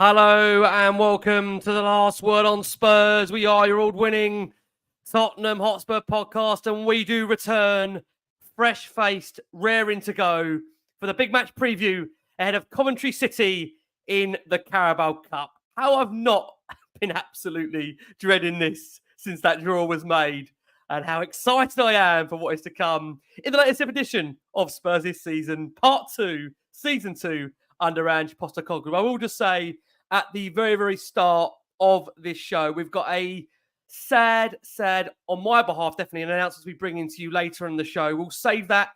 Hello and welcome to the Last Word on Spurs. We are your award-winning Tottenham Hotspur podcast, and we do return fresh-faced, raring to go for the big match preview ahead of Coventry City in the Carabao Cup. How I've not been absolutely dreading this since that draw was made, and how excited I am for what is to come in the latest edition of Spurs this season, Part 2, Season 2, under Ange Postecoglou. I will just say, at the very, very start of this show, we've got a sad, on my behalf, definitely an announcement we bring into you later in the show. We'll save that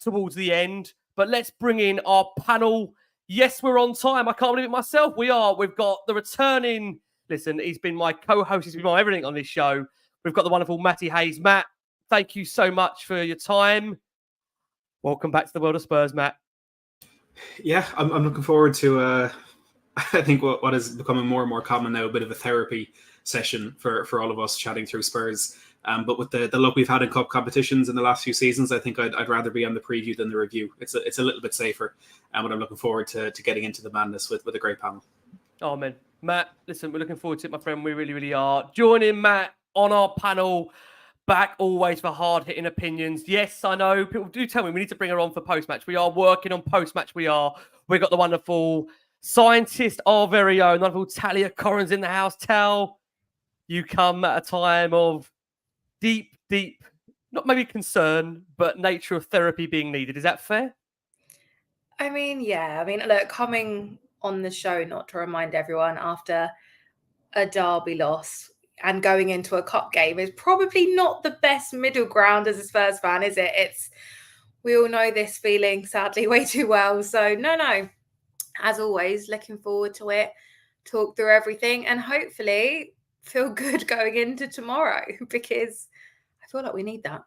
towards the end, but let's bring in our panel. Yes, we're on time. I can't believe it myself. We are. We've got the returning, listen, he's been my co-host, he's been my everything on this show. We've got the wonderful Matty Hayes. Matt, thank you so much for your time. Welcome back to the World of Spurs, Matt. Yeah, I'm looking forward to, I think what is becoming more and more common now, a bit of a therapy session for all of us chatting through Spurs. But with the luck we've had in cup competitions in the last few seasons, I think I'd rather be on the preview than the review. It's a little bit safer, but I'm looking forward to getting into the madness with a great panel. Oh, man. Matt, listen, we're looking forward to it, my friend. We really, really are. Joining Matt on our panel, back always for hard-hitting opinions. Yes, I know. People do tell me we need to bring her on for post-match. We are working on post-match. We've got the wonderful scientist, our very own, wonderful Talia Coren's in the house. Tal, you come at a time of deep, not maybe concern, but nature of therapy being needed. Is that fair? I mean, yeah. I mean, look, coming on the show, not to remind everyone, after a derby loss and going into a cup game is probably not the best middle ground as a Spurs fan, is it? We all know this feeling, sadly, way too well. So, no. As always, looking forward to it, talk through everything, and hopefully feel good going into tomorrow, because I feel like we need that.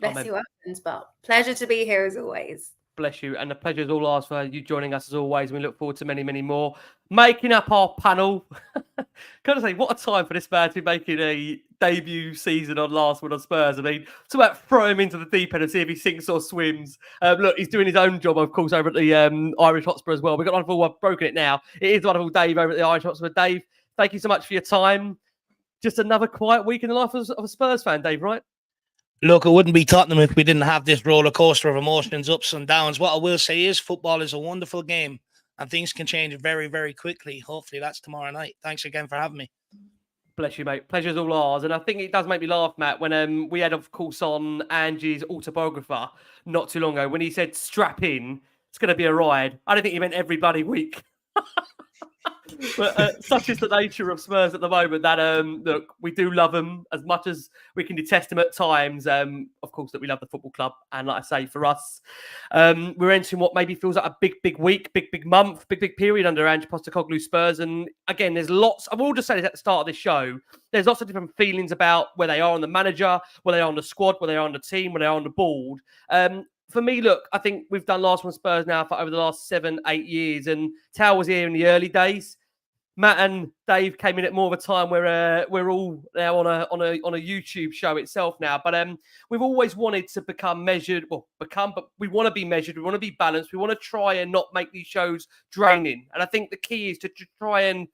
Let's see what happens, but pleasure to be here as always. Bless you. And the pleasure is all ours for you joining us as always. We look forward to many, many more. Making up our panel. Can I say, what a time for this man to be making a debut season on Last Word on Spurs. I mean, talk about throw him into the deep end and see if he sinks or swims. Look, he's doing his own job, of course, over at the Irish Hotspur as well. We've got wonderful, I've broken it now. It is wonderful Dave over at the Irish Hotspur. Dave, thank you so much for your time. Just another quiet week in the life of a Spurs fan, Dave, right? Look, it wouldn't be Tottenham if we didn't have this roller coaster of emotions, ups and downs. What I will say is football is a wonderful game and things can change very, very quickly. Hopefully that's tomorrow night. Thanks again for having me. Bless you, mate. Pleasure's all ours. And I think it does make me laugh, Matt, when we had, of course, on Angie's autobiographer not too long ago, when he said, strap in, it's going to be a ride. I don't think he meant every bloody week. But such is the nature of Spurs at the moment that, look, we do love them as much as we can detest them at times. Of course, that we love the football club. And like I say, for us, we're entering what maybe feels like a big week, big month, big period under Ange Postecoglou Spurs. And again, there's lots, I will just say this at the start of this show, there's lots of different feelings about where they are on the manager, where they are on the squad, where they are on the team, where they are on the board. For me, look, I think we've done Last One Spurs now for over the last 7-8 years, and Tal was here in the early days. Matt and Dave came in at more of a time where we're all now on a YouTube show itself now. But we've always wanted to become measured, but we want to be measured. We want to be balanced. We want to try and not make these shows draining. And I think the key is to try and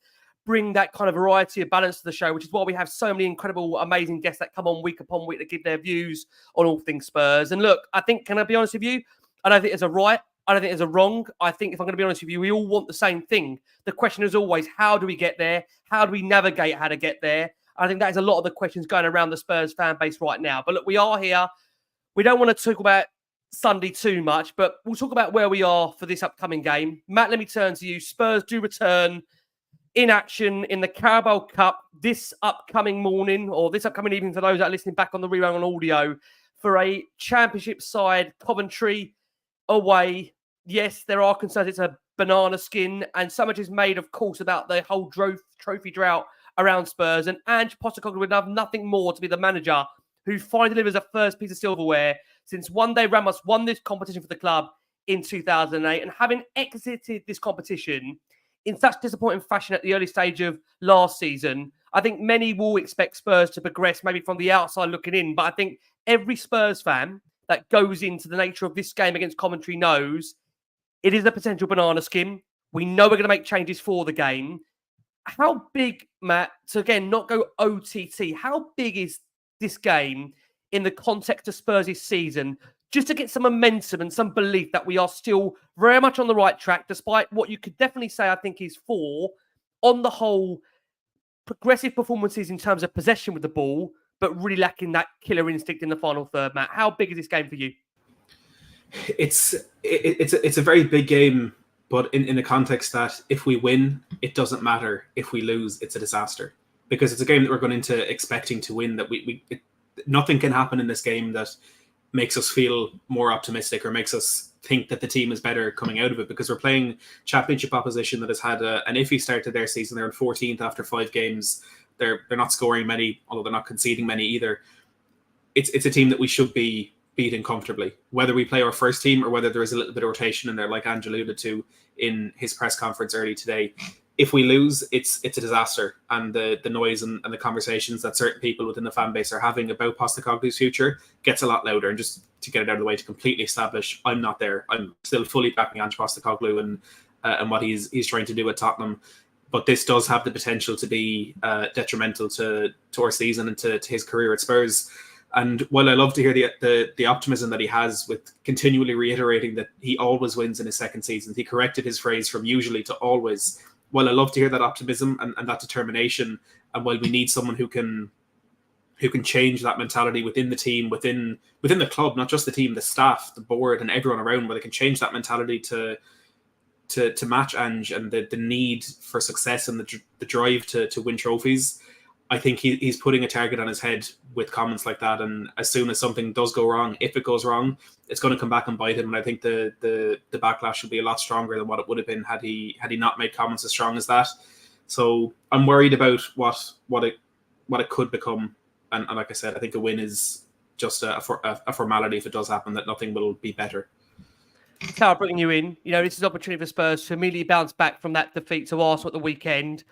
bring that kind of variety of balance to the show, which is why we have so many incredible, amazing guests that come on week upon week to give their views on all things Spurs. And look, I think, can I be honest with you? I don't think there's a right. I don't think there's a wrong. I think, if I'm going to be honest with you, we all want the same thing. The question is always, how do we get there? How do we navigate how to get there? I think that is a lot of the questions going around the Spurs fan base right now. But look, we are here. We don't want to talk about Sunday too much, but we'll talk about where we are for this upcoming game. Matt, let me turn to you. Spurs do return in action in the Carabao Cup this upcoming morning, or this upcoming evening for those that are listening back on the rerun on audio, for a championship side, Coventry, away. Yes, there are concerns. It's a banana skin, and so much is made, of course, about the whole trophy drought around Spurs. And Ange Postecoglou would have nothing more to be the manager who finally delivers a first piece of silverware since one day Ramos won this competition for the club in 2008. And having exited this competition in such disappointing fashion at the early stage of last season, I think many will expect Spurs to progress maybe from the outside looking in. But I think every Spurs fan that goes into the nature of this game against Coventry knows it is a potential banana skin. We know we're going to make changes for the game. How big, Matt, to again, not go OTT, how big is this game in the context of Spurs' season, just to get some momentum and some belief that we are still very much on the right track, despite what you could definitely say, I think, is on the whole, progressive performances in terms of possession with the ball, but really lacking that killer instinct in the final third, Matt. How big is this game for you? It's a very big game, but in the context that if we win, it doesn't matter. If we lose, it's a disaster. Because it's a game that we're going into expecting to win, that nothing can happen in this game that makes us feel more optimistic or makes us think that the team is better coming out of it, because we're playing championship opposition that has had an iffy start to their season. They're in 14th after 5 games. They're not scoring many, although they're not conceding many either. It's a team that we should be beating comfortably, whether we play our first team or whether there is a little bit of rotation in there, like Ange alluded to in his press conference early today. If we lose, it's a disaster, and the noise and the conversations that certain people within the fan base are having about Postecoglou's future gets a lot louder. And just to get it out of the way, to completely establish, I'm not there. I'm still fully backing Ange Postecoglou and what he's trying to do at Tottenham. But this does have the potential to be detrimental to our season and to his career at Spurs. And while I love to hear the optimism that he has with continually reiterating that he always wins in his second season, he corrected his phrase from usually to always. While I love to hear that optimism and that determination, and while we need someone who can change that mentality within the team, within the club, not just the team, the staff, the board, and everyone around, where they can change that mentality to match Ange and the need for success and the drive to win trophies. I think he's putting a target on his head with comments like that. And as soon as something does go wrong, if it goes wrong, it's going to come back and bite him. And I think the backlash will be a lot stronger than what it would have been had he not made comments as strong as that. So I'm worried about what it could become. And like I said, I think a win is just a formality if it does happen, that nothing will be better. Carl, bringing you in, this is an opportunity for Spurs to immediately bounce back from that defeat to Arsenal at the weekend.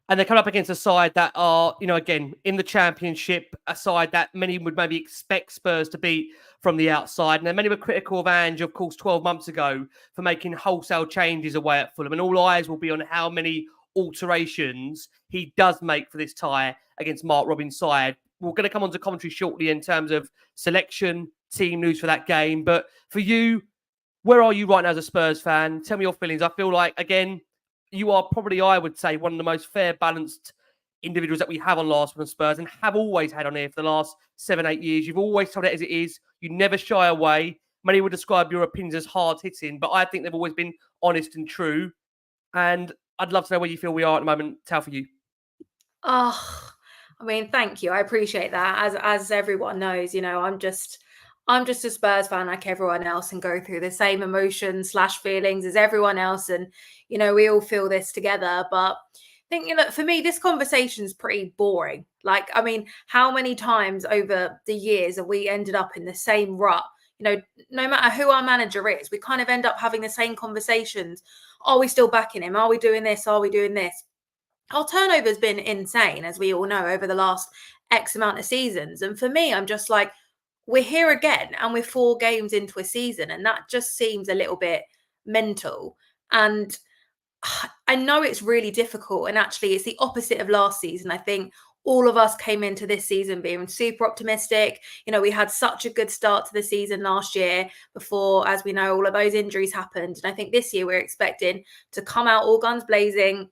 And they come up against a side that are, again, in the Championship, a side that many would maybe expect Spurs to beat from the outside. And many were critical of Ange, of course, 12 months ago for making wholesale changes away at Fulham. And all eyes will be on how many alterations he does make for this tie against Mark Robins' side. We're going to come on to Coventry shortly in terms of selection, team news for that game. But for you, where are you right now as a Spurs fan? Tell me your feelings. I feel like, again, you are probably, I would say, one of the most fair, balanced individuals that we have on Last Word on Spurs and have always had on here for the last 7-8 years. You've always told it as it is. You never shy away. Many would describe your opinions as hard-hitting, but I think they've always been honest and true. And I'd love to know where you feel we are at the moment. Tal, for you. Thank you. I appreciate that. As everyone knows, I'm just a Spurs fan like everyone else and go through the same emotions / feelings as everyone else. And, we all feel this together. But I think, for me, this conversation's pretty boring. How many times over the years have we ended up in the same rut? No matter who our manager is, we kind of end up having the same conversations. Are we still backing him? Are we doing this? Are we doing this? Our turnover's been insane, as we all know, over the last X amount of seasons. And for me, I'm just like, we're here again and we're 4 games into a season, and that just seems a little bit mental. And I know it's really difficult, and actually it's the opposite of last season. I think all of us came into this season being super optimistic. We had such a good start to the season last year before, as we know, all of those injuries happened. And I think this year we're expecting to come out all guns blazing,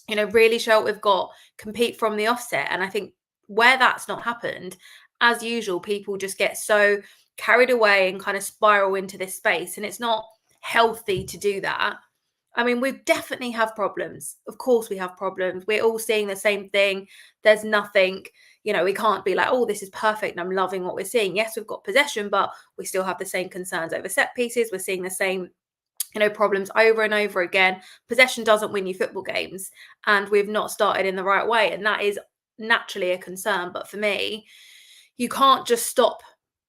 really show what we've got, compete from the offset. And I think where that's not happened, as usual, people just get so carried away and kind of spiral into this space. And it's not healthy to do that. We definitely have problems. Of course we have problems. We're all seeing the same thing. There's nothing, we can't be like, oh, this is perfect and I'm loving what we're seeing. Yes, we've got possession, but we still have the same concerns over set pieces. We're seeing the same problems over and over again. Possession doesn't win you football games, and we've not started in the right way. And that is naturally a concern. But for me, you can't just stop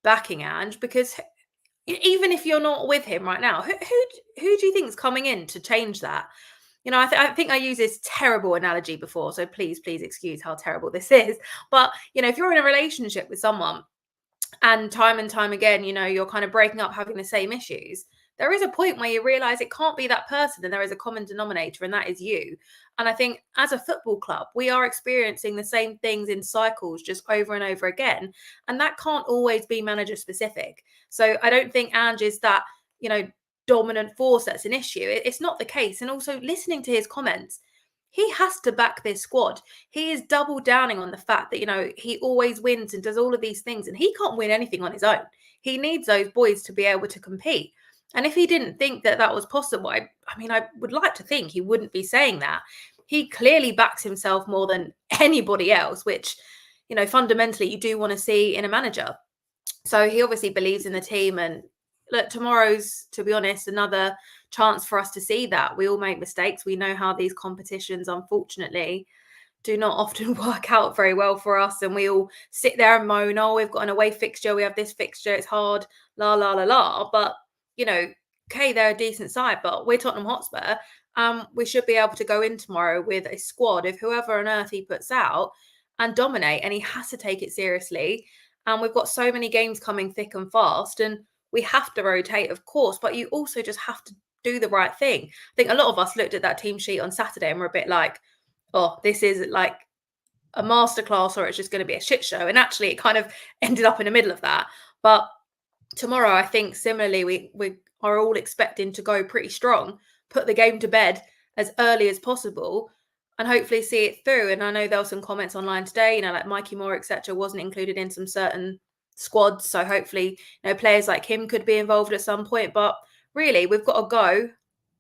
backing Ange, because even if you're not with him right now, who do you think is coming in to change that? I think I used this terrible analogy before, so please excuse how terrible this is. But, if you're in a relationship with someone and time again, you're kind of breaking up, having the same issues, there is a point where you realise it can't be that person and there is a common denominator, and that is you. And I think as a football club, we are experiencing the same things in cycles just over and over again. And that can't always be manager specific. So I don't think Ange is that, dominant force that's an issue. It's not the case. And also listening to his comments, he has to back this squad. He is double downing on the fact that, he always wins and does all of these things, and he can't win anything on his own. He needs those boys to be able to compete. And if he didn't think that that was possible, I would like to think he wouldn't be saying that. He clearly backs himself more than anybody else, which, fundamentally you do want to see in a manager. So he obviously believes in the team, and look, tomorrow's, to be honest, another chance for us to see that. We all make mistakes. We know how these competitions, unfortunately, do not often work out very well for us. And we all sit there and moan, oh, we've got an away fixture, we have this fixture, it's hard, la, la, la, la. But, okay, they're a decent side, but we're Tottenham Hotspur. We should be able to go in tomorrow with a squad of whoever on earth he puts out and dominate. And he has to take it seriously. And we've got so many games coming thick and fast. And we have to rotate, of course, but you also just have to do the right thing. I think a lot of us looked at that team sheet on Saturday and we're a bit like, oh, this is like a masterclass, or it's just going to be a shit show. And actually it kind of ended up in the middle of that. But tomorrow, I think similarly, we are all expecting to go pretty strong, put the game to bed as early as possible, and hopefully see it through. And I know there were some comments online today, like Mikey Moore, etc., wasn't included in some certain squads. So hopefully, players like him could be involved at some point. But really, we've got to go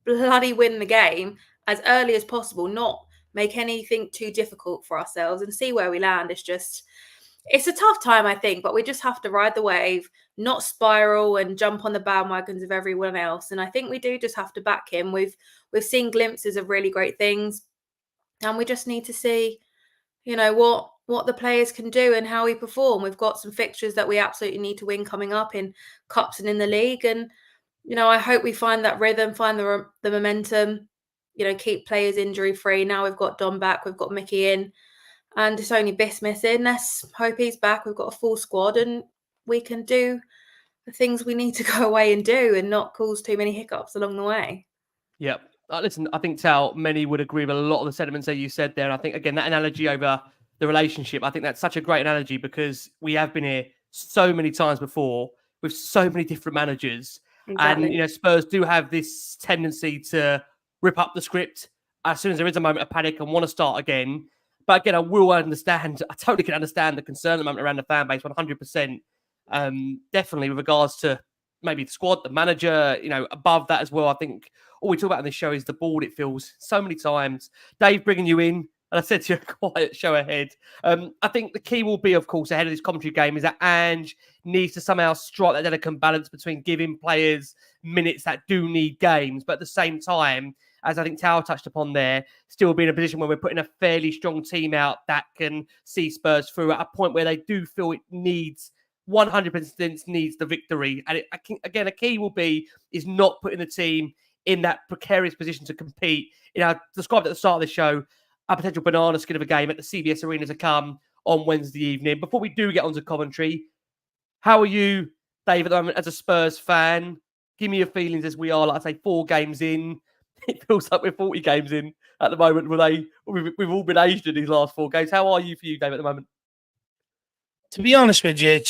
bloody win the game as early as possible, not make anything too difficult for ourselves, and see where we land. It's a tough time, I think, but we just have to ride the wave, not spiral and jump on the bandwagons of everyone else. And I think we do just have to back him. We've seen glimpses of really great things, and we just need to see, what the players can do and how we perform. We've got some fixtures that we absolutely need to win coming up in cups and in the league. And, I hope we find that rhythm, find the momentum, keep players injury free. Now we've got Don back, we've got Mickey in, and it's only Biss missing. Let's hope he's back. We've got a full squad and we can do the things we need to go away and do and not cause too many hiccups along the way. Yep. Listen, I think, Tal, many would agree with a lot of the sentiments that you said there. And I think, again, that analogy over the relationship, I think that's such a great analogy, because we have been here so many times before with so many different managers. Exactly. And, Spurs do have this tendency to rip up the script as soon as there is a moment of panic and want to start again. But again, I totally can understand the concern at the moment around the fan base, 100%. Definitely with regards to maybe the squad, the manager, above that as well. I think all we talk about on this show is the board, it feels so many times. Dave, bringing you in, and I said to you, a quiet show ahead. I think the key will be, of course, ahead of this Coventry game, is that Ange needs to somehow strike that delicate balance between giving players minutes that do need games, but at the same time, as I think Tal touched upon there, still be in a position where we're putting a fairly strong team out that can see Spurs through at a point where they do feel it needs 100% needs the victory. And again, a key will be is not putting the team in that precarious position to compete. I described at the start of the show a potential banana skin of a game at the CBS Arena to come on Wednesday evening. Before we do get onto Coventry, how are you, Dave, at the moment as a Spurs fan? Give me your feelings as we are, like I say, 4 games in. It feels like we're 40 games in at the moment. We've all been aged in these last 4 games. How are you for you, Dave, at the moment? To be honest with you,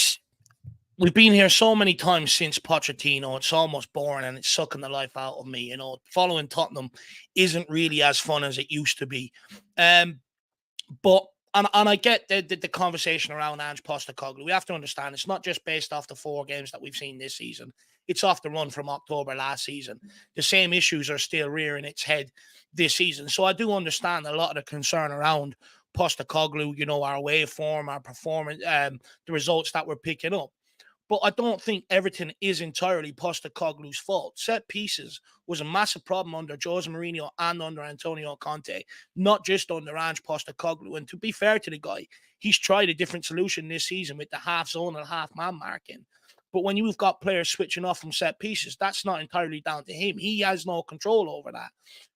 we've been here so many times since Pochettino. It's almost boring and it's sucking the life out of me. Following Tottenham isn't really as fun as it used to be. But I get the conversation around Ange Postecoglou. We have to understand it's not just based off the 4 games that we've seen this season. It's off the run from October last season. The same issues are still rearing its head this season. So I do understand a lot of the concern around Postecoglou, our away form, our performance, the results that we're picking up. But I don't think everything is entirely Postecoglou's fault. Set pieces was a massive problem under Jose Mourinho and under Antonio Conte, not just under Ange Postecoglou. And to be fair to the guy, he's tried a different solution this season with the half zone and half man marking. But when you've got players switching off from set pieces, that's not entirely down to him. He has no control over that.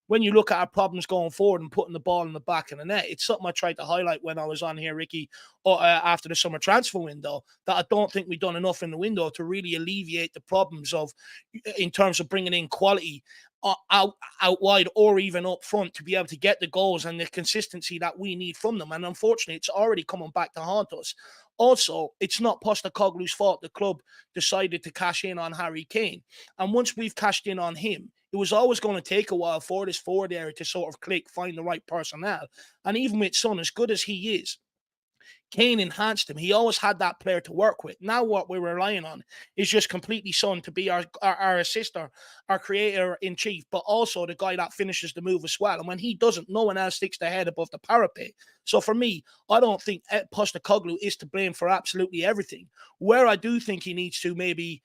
when you look at our problems going forward and putting the ball in the back of the net, it's something I tried to highlight when I was on here, Ricky, after the summer transfer window, that I don't think we've done enough in the window to really alleviate the problems in terms of bringing in quality out wide or even up front to be able to get the goals and the consistency that we need from them. And unfortunately, it's already coming back to haunt us. Also, it's not Postecoglou's fault the club decided to cash in on Harry Kane. And once we've cashed in on him, it was always going to take a while for this forward area to sort of click, find the right personnel. And even with Son, as good as he is, Kane enhanced him. He always had that player to work with. Now what we're relying on is just completely Son to be our assister, our creator in chief, but also the guy that finishes the move as well. And when he doesn't, no one else sticks their head above the parapet. So for me, I don't think Postecoglou is to blame for absolutely everything. Where I do think he needs to maybe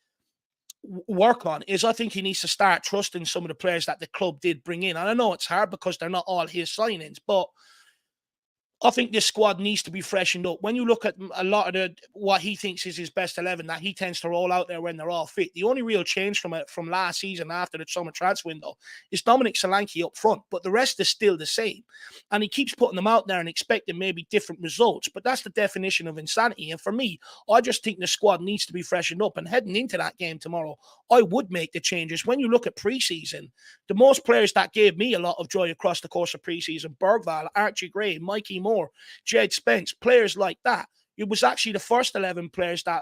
work on is I think he needs to start trusting some of the players that the club did bring in. And I know it's hard because they're not all his signings, but I think this squad needs to be freshened up. When you look at a lot of what he thinks is his best 11, that he tends to roll out there when they're all fit. The only real change from last season after the summer transfer window is Dominic Solanke up front, but the rest is still the same. And he keeps putting them out there and expecting maybe different results, but that's the definition of insanity. And for me, I just think the squad needs to be freshened up. And heading into that game tomorrow, I would make the changes. When you look at preseason, the most players that gave me a lot of joy across the course of preseason, Bergvall, Archie Gray, Mikey Moore, Jed Spence, players like that. It was actually the first 11 players that,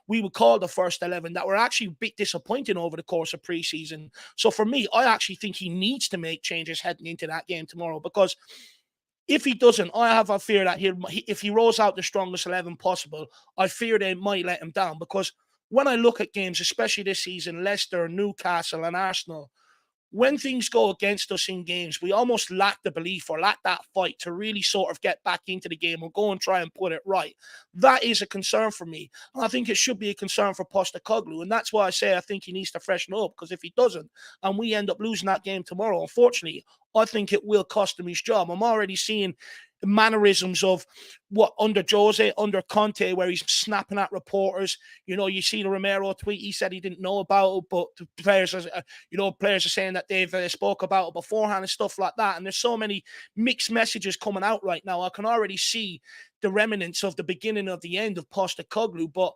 we would call the first 11 that were actually a bit disappointing over the course of preseason. So for me, I actually think he needs to make changes heading into that game tomorrow, because if he doesn't, I have a fear that if he rolls out the strongest 11 possible, I fear they might let him down. Because when I look at games, especially this season, Leicester, Newcastle and Arsenal, when things go against us in games, we almost lack the belief or lack that fight to really sort of get back into the game or go and try and put it right. That is a concern for me. And I think it should be a concern for Postecoglou. And that's why I say I think he needs to freshen up, because if he doesn't and we end up losing that game tomorrow, unfortunately, I think it will cost him his job. I'm already seeing mannerisms of what under Jose, under Conte, where he's snapping at reporters. You see the Romero tweet, he said he didn't know about it, but the players are saying that they've spoke about it beforehand and stuff like that. And there's so many mixed messages coming out right now. I can already see the remnants of the beginning of the end of Postecoglou.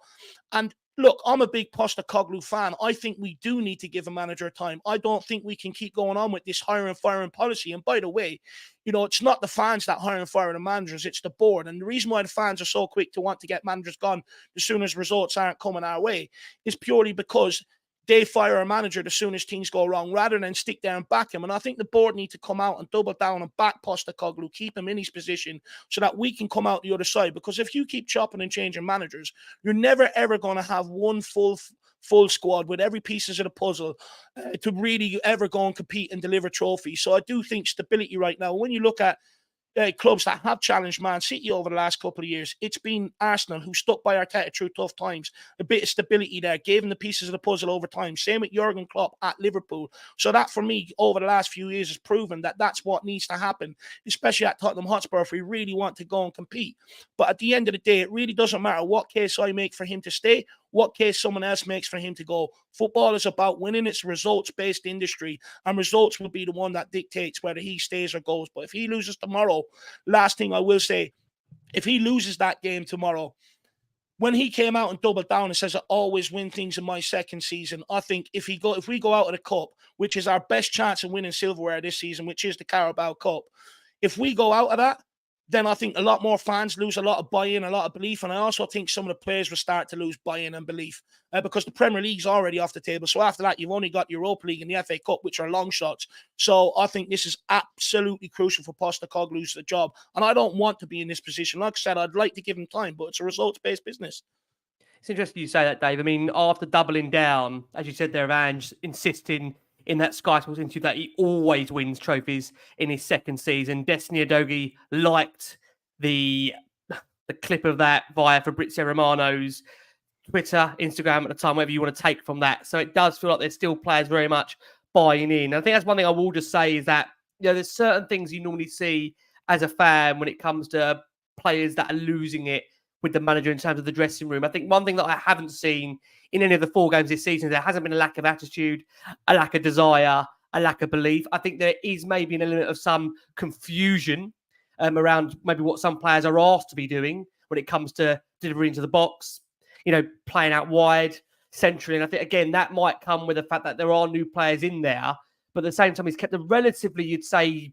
Look, I'm a big Postecoglou fan. I think we do need to give a manager time. I don't think we can keep going on with this hiring and firing policy. And by the way, it's not the fans that hire and fire the managers, it's the board. And the reason why the fans are so quick to want to get managers gone as soon as results aren't coming our way is purely because they fire a manager as soon as things go wrong, rather than stick there and back him. And I think the board need to come out and double down and back Postecoglou, keep him in his position so that we can come out the other side. Because if you keep chopping and changing managers, you're never, ever going to have one full squad with every pieces of the puzzle to really ever go and compete and deliver trophies. So I do think stability right now, when you look at clubs that have challenged Man City over the last couple of years, it's been Arsenal who stuck by Arteta through tough times. A bit of stability there, gave him the pieces of the puzzle over time. Same with Jurgen Klopp at Liverpool. So that, for me, over the last few years has proven that that's what needs to happen, especially at Tottenham Hotspur, if we really want to go and compete. But at the end of the day, it really doesn't matter what case I make for him to stay, what case someone else makes for him to go. Football is about winning. It's a results-based industry, and results will be the one that dictates whether he stays or goes. But if he loses tomorrow, last thing I will say, if he loses that game tomorrow, when he came out and doubled down and says, I always win things in my second season, I think if we go out of the cup, which is our best chance of winning silverware this season, which is the Carabao Cup, if we go out of that, then I think a lot more fans lose a lot of buy-in, a lot of belief. And I also think some of the players will start to lose buy-in and belief because the Premier League's already off the table. So after that, you've only got Europa League and the FA Cup, which are long shots. So I think this is absolutely crucial for Postecoglou's job. And I don't want to be in this position. Like I said, I'd like to give him time, but it's a results-based business. It's interesting you say that, Dave. I mean, after doubling down, as you said there, Ange, insisting in that Sky Sports interview that he always wins trophies in his second season. Destiny Udogie liked the clip of that via Fabrizio Romano's Twitter, Instagram at the time, whatever you want to take from that. So it does feel like there's still players very much buying in. And I think that's one thing I will just say is that, there's certain things you normally see as a fan when it comes to players that are losing it with the manager in terms of the dressing room. I think one thing that I haven't seen in any of the 4 games this season, there hasn't been a lack of attitude, a lack of desire, a lack of belief. I think there is maybe an element of some confusion around maybe what some players are asked to be doing when it comes to delivery into the box, playing out wide, centrally. And I think, again, that might come with the fact that there are new players in there. But at the same time, he's kept a relatively, you'd say,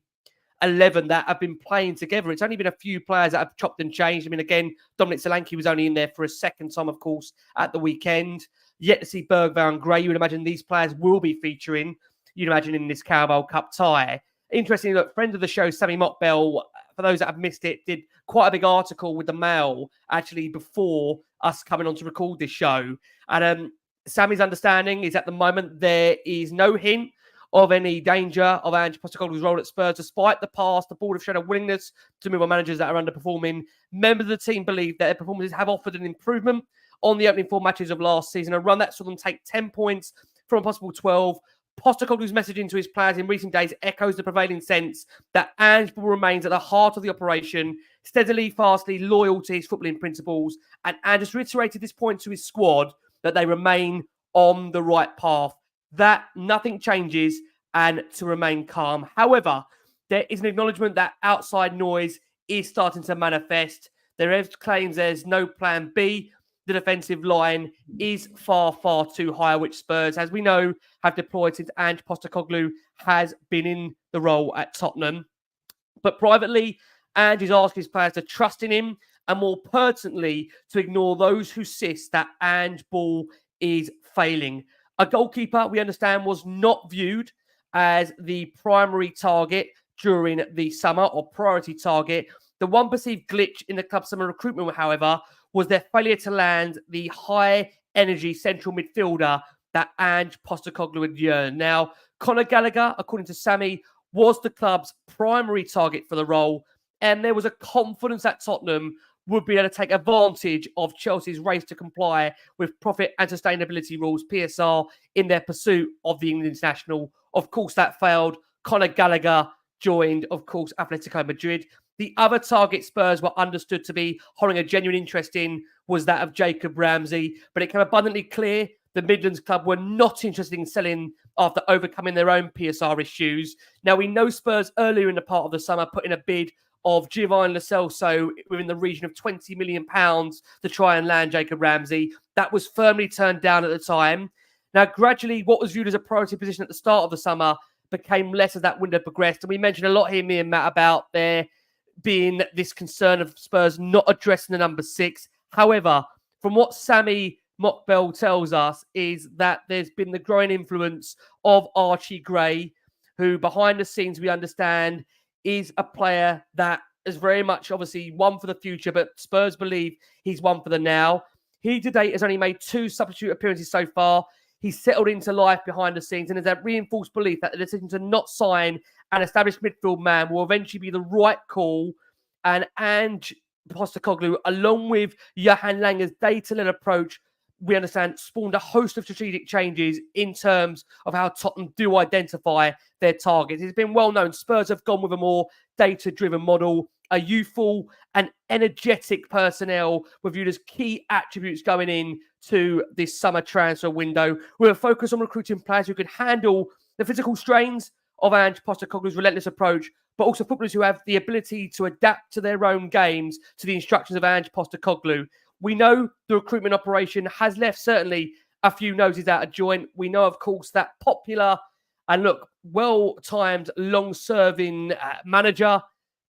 11 that have been playing together. It's only been a few players that have chopped and changed. I mean, again, Dominic Solanke was only in there for a second time, of course, at the weekend. Yet to see Bergvall and Gray. You would imagine these players will be featuring, you'd imagine, in this Carabao Cup tie. Interestingly, look, friend of the show, Sammy Mockbell, for those that have missed it, did quite a big article with the Mail, actually, before us coming on to record this show. And Sammy's understanding is at the moment there is no hint of any danger of Ange Postecoglou's role at Spurs. Despite the past, the board have shown a willingness to move on managers that are underperforming. Members of the team believe that their performances have offered an improvement on the opening 4 matches of last season, a run that saw them take 10 points from a possible 12. Postecoglou's messaging to his players in recent days echoes the prevailing sense that Ange remains at the heart of the operation, steadily, fastly, loyal to his footballing principles, and Ange has reiterated this point to his squad that they remain on the right path, that nothing changes, and to remain calm. However, there is an acknowledgement that outside noise is starting to manifest. There are claims there's no plan B. The defensive line is far, far too high, which Spurs, as we know, have deployed since Ange Postecoglou has been in the role at Tottenham. But privately, Ange is asking his players to trust in him and, more pertinently, to ignore those who insist that Ange ball is failing. A goalkeeper, we understand, was not viewed as the primary target during the summer, or priority target. The one perceived glitch in the club's summer recruitment, however, was their failure to land the high-energy central midfielder that Ange Postecoglou had yearned. Now, Conor Gallagher, according to Sammy, was the club's primary target for the role, and there was a confidence that Tottenham would be able to take advantage of Chelsea's race to comply with profit and sustainability rules, PSR, in their pursuit of the England international. Of course, that failed. Conor Gallagher joined, of course, Atletico Madrid. The other target Spurs were understood to be holding a genuine interest in was that of Jacob Ramsey, but it became abundantly clear the Midlands club were not interested in selling after overcoming their own PSR issues. Now, we know Spurs earlier in the part of the summer put in a bid of Giovanni Lo Celso within the region of £20 million to try and land Jacob Ramsey. That was firmly turned down at the time. Now, gradually, what was viewed as a priority position at the start of the summer became less as that window progressed. And we mentioned a lot here, me and Matt, about there being this concern of Spurs not addressing the number 6. However, from what Sammy Mockbell tells us is that there's been the growing influence of Archie Gray, who behind the scenes we understand is a player that is very much obviously one for the future, but Spurs believe he's one for the now. He to date has only made 2 substitute appearances so far. He's settled into life behind the scenes, and there's that reinforced belief that the decision to not sign an established midfield man will eventually be the right call. And Ange Postecoglou, along with Johan Langer's data-led approach, we understand, spawned a host of strategic changes in terms of how Tottenham do identify their targets. It's been well known Spurs have gone with a more data-driven model. A youthful and energetic personnel were viewed as key attributes going in to this summer transfer window. With a focus on recruiting players who could handle the physical strains of Ange Postecoglou's relentless approach, but also footballers who have the ability to adapt to their own games to the instructions of Ange Postecoglou. We know the recruitment operation has left certainly a few noses out of joint. We know, of course, that popular and well-timed, long-serving manager,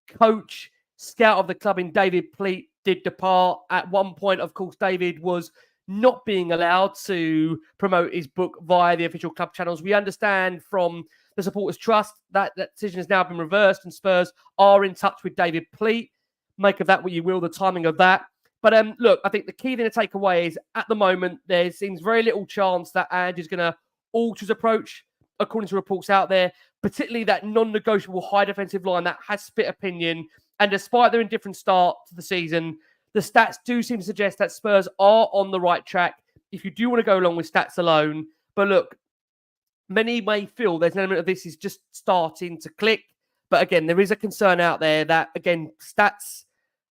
coach, scout of the club in David Pleat did depart. At one point, of course, David was not being allowed to promote his book via the official club channels. We understand from the Supporters Trust that decision has now been reversed and Spurs are in touch with David Pleat. Make of that what you will, the timing of that. But I think the key thing to take away is at the moment, there seems very little chance that Ange is going to alter his approach, according to reports out there, particularly that non-negotiable high defensive line that has split opinion. And despite their indifferent start to the season, the stats do seem to suggest that Spurs are on the right track if you do want to go along with stats alone. But look, many may feel there's an element of this is just starting to click. But again, there is a concern out there that, again, stats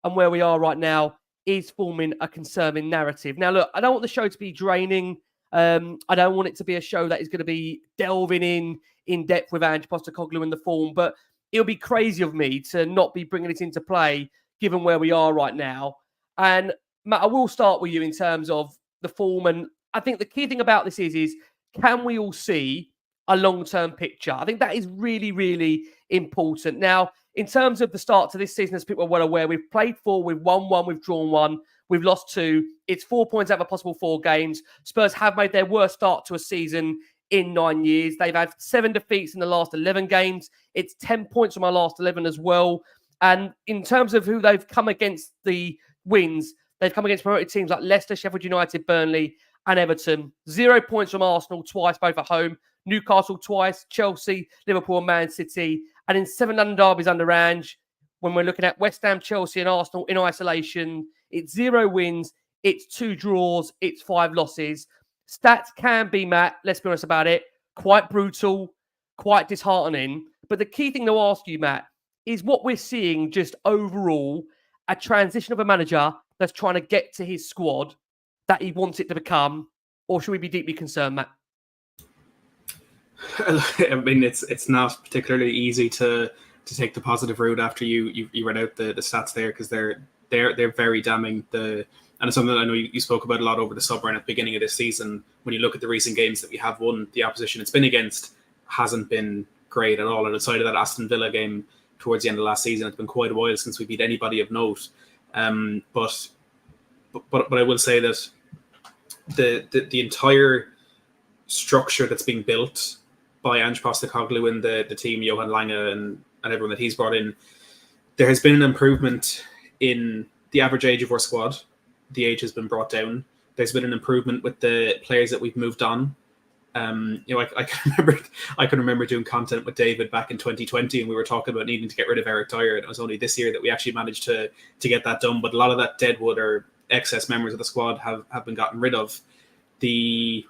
and where we are right now is forming a concerning narrative. Now, look, I don't want the show to be draining. I don't want it to be a show that is going to be delving in depth with Ange Postecoglou and the form, but it'll be crazy of me to not be bringing it into play given where we are right now. And Matt, I will start with you in terms of the form. And I think the key thing about this is can we all see a long-term picture? I think that is really, really important. Now, in terms of the start to this season, as people are well aware, we've played 4, we've won 1, we've drawn 1, we've lost 2. It's 4 points out of a possible 4 games. Spurs have made their worst start to a season in 9 years. They've had 7 defeats in the last 11 games. It's 10 points from our last 11 as well. And in terms of who they've come against the wins, they've come against promoted teams like Leicester, Sheffield United, Burnley and Everton. 0 points from Arsenal twice, both at home. Newcastle twice, Chelsea, Liverpool and Man City. And in 7 London derbies under Ange, when we're looking at West Ham, Chelsea and Arsenal in isolation, it's 0 wins, it's 2 draws, it's 5 losses. Stats can be, Matt, let's be honest about it, quite brutal, quite disheartening. But the key thing to ask you, Matt, is what we're seeing just overall a transition of a manager that's trying to get to his squad that he wants it to become, or should we be deeply concerned, Matt? I mean, it's not particularly easy to take the positive route after you read out the stats there, because they're very damning. And it's something that I know you spoke about a lot over the summer and at the beginning of this season. When you look at the recent games that we have won, the opposition it's been against hasn't been great at all. And outside of that Aston Villa game towards the end of last season, it's been quite a while since we beat anybody of note. But I will say that the entire structure that's being built by Ange Postecoglou and the team, Johan Lange and everyone that he's brought in, there has been an improvement in the average age of our squad. The age has been brought down. There's been an improvement with the players that we've moved on. I can remember doing content with David back in 2020, and we were talking about needing to get rid of Eric Dyer, and it was only this year that we actually managed to get that done. But a lot of that deadwood or excess members of the squad have been gotten rid of. The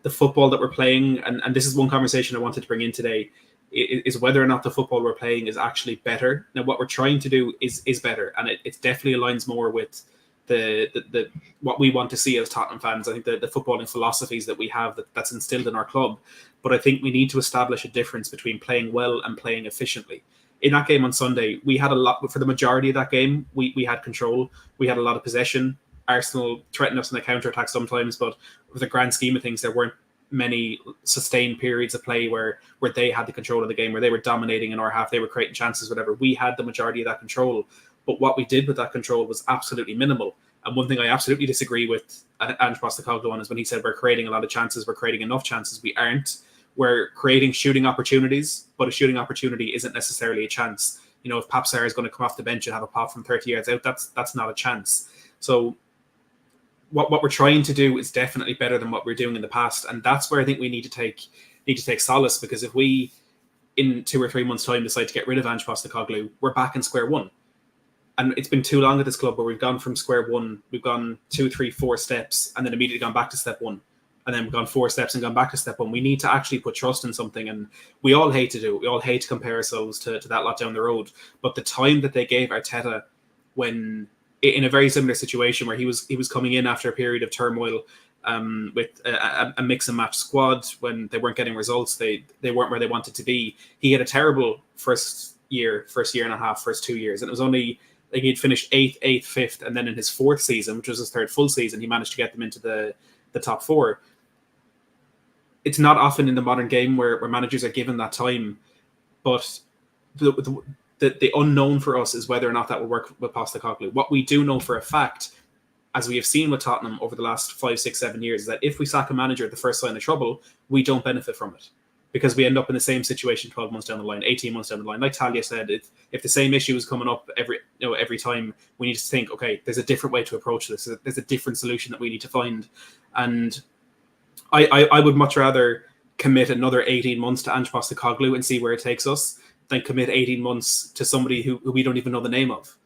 football that we're playing, and this is one conversation I wanted to bring in today, is whether or not the football we're playing is actually better. Now, what we're trying to do is better, and it definitely aligns more with the what we want to see as Tottenham fans. I think the footballing philosophies that we have that's instilled in our club. But I think we need to establish a difference between playing well and playing efficiently. In that game on Sunday, we had a lot, for the majority of that game, we had control. We had a lot of possession. Arsenal threatened us in the counter-attack sometimes, but with the grand scheme of things, there weren't many sustained periods of play where they had the control of the game, where they were dominating in our half, they were creating chances, whatever. We had the majority of that control. But what we did with that control was absolutely minimal. And one thing I absolutely disagree with Ange Postecoglou on is when he said we're creating a lot of chances, we're creating enough chances. We aren't. We're creating shooting opportunities, but a shooting opportunity isn't necessarily a chance. You know, if Pap Sarr is going to come off the bench and have a pop from 30 yards out, that's not a chance. So what we're trying to do is definitely better than what we're doing in the past. And that's where I think we need to take solace, because if we, in 2 or 3 months' time, decide to get rid of Ange Postecoglou, we're back in square one. And it's been too long at this club where we've gone from square one, we've gone 2, 3, 4 steps, and then immediately gone back to step one. And then we've gone 4 steps and gone back to step one. We need to actually put trust in something. And we all hate to do it. We all hate to compare ourselves to that lot down the road. But the time that they gave Arteta, when in a very similar situation where he was coming in after a period of turmoil with a mix and match squad, when they weren't getting results, they weren't where they wanted to be. He had a terrible first year and a half, first 2 years. And it was only, like, he'd finished 8th, 5th, and then in his 4th season, which was his 3rd full season, he managed to get them into the top 4. It's not often in the modern game where managers are given that time, but the unknown for us is whether or not that will work with Postecoglou. What we do know for a fact, as we have seen with Tottenham over the last 5, 6, 7 years, is that if we sack a manager at the first sign of trouble, we don't benefit from it, because we end up in the same situation 12 months down the line, 18 months down the line. Like Talia said, if the same issue is coming up every time, we need to think, okay, there's a different way to approach this. There's a different solution that we need to find. And I would much rather commit another 18 months to Ange Postecoglou and see where it takes us than commit 18 months to somebody who we don't even know the name of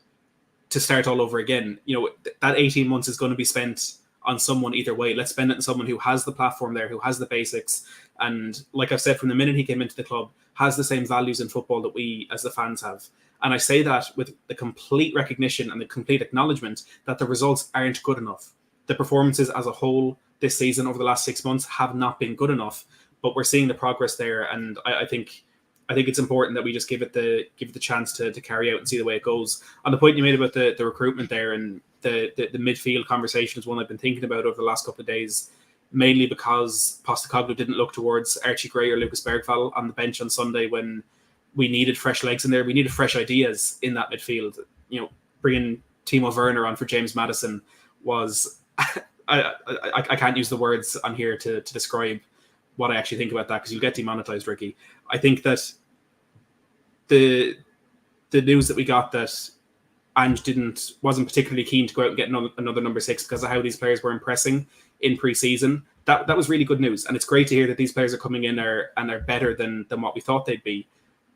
to start all over again. You know, that 18 months is going to be spent on someone either way. Let's spend it on someone who has the platform there, who has the basics. And like I've said, from the minute he came into the club, has the same values in football that we as the fans have. And I say that with the complete recognition and the complete acknowledgement that the results aren't good enough. The performances as a whole this season over the last 6 months have not been good enough. but we're seeing the progress there, and I think it's important that we just give it the chance to carry out and see the way it goes. On the point you made about the recruitment there, and the midfield conversation is one I've been thinking about over the last couple of days, mainly because Postecoglou didn't look towards Archie Gray or Lucas Bergvall on the bench on Sunday when we needed fresh legs in there. We needed fresh ideas in that midfield. Bringing Timo Werner on for James Maddison was I can't use the words on here to describe what I actually think about that, because you'll get demonetized, Ricky. I think that the news that we got that Ange wasn't particularly keen to go out and get another number 6 because of how these players were impressing in pre-season, that was really good news, and it's great to hear that these players are coming in and are better than what we thought they'd be.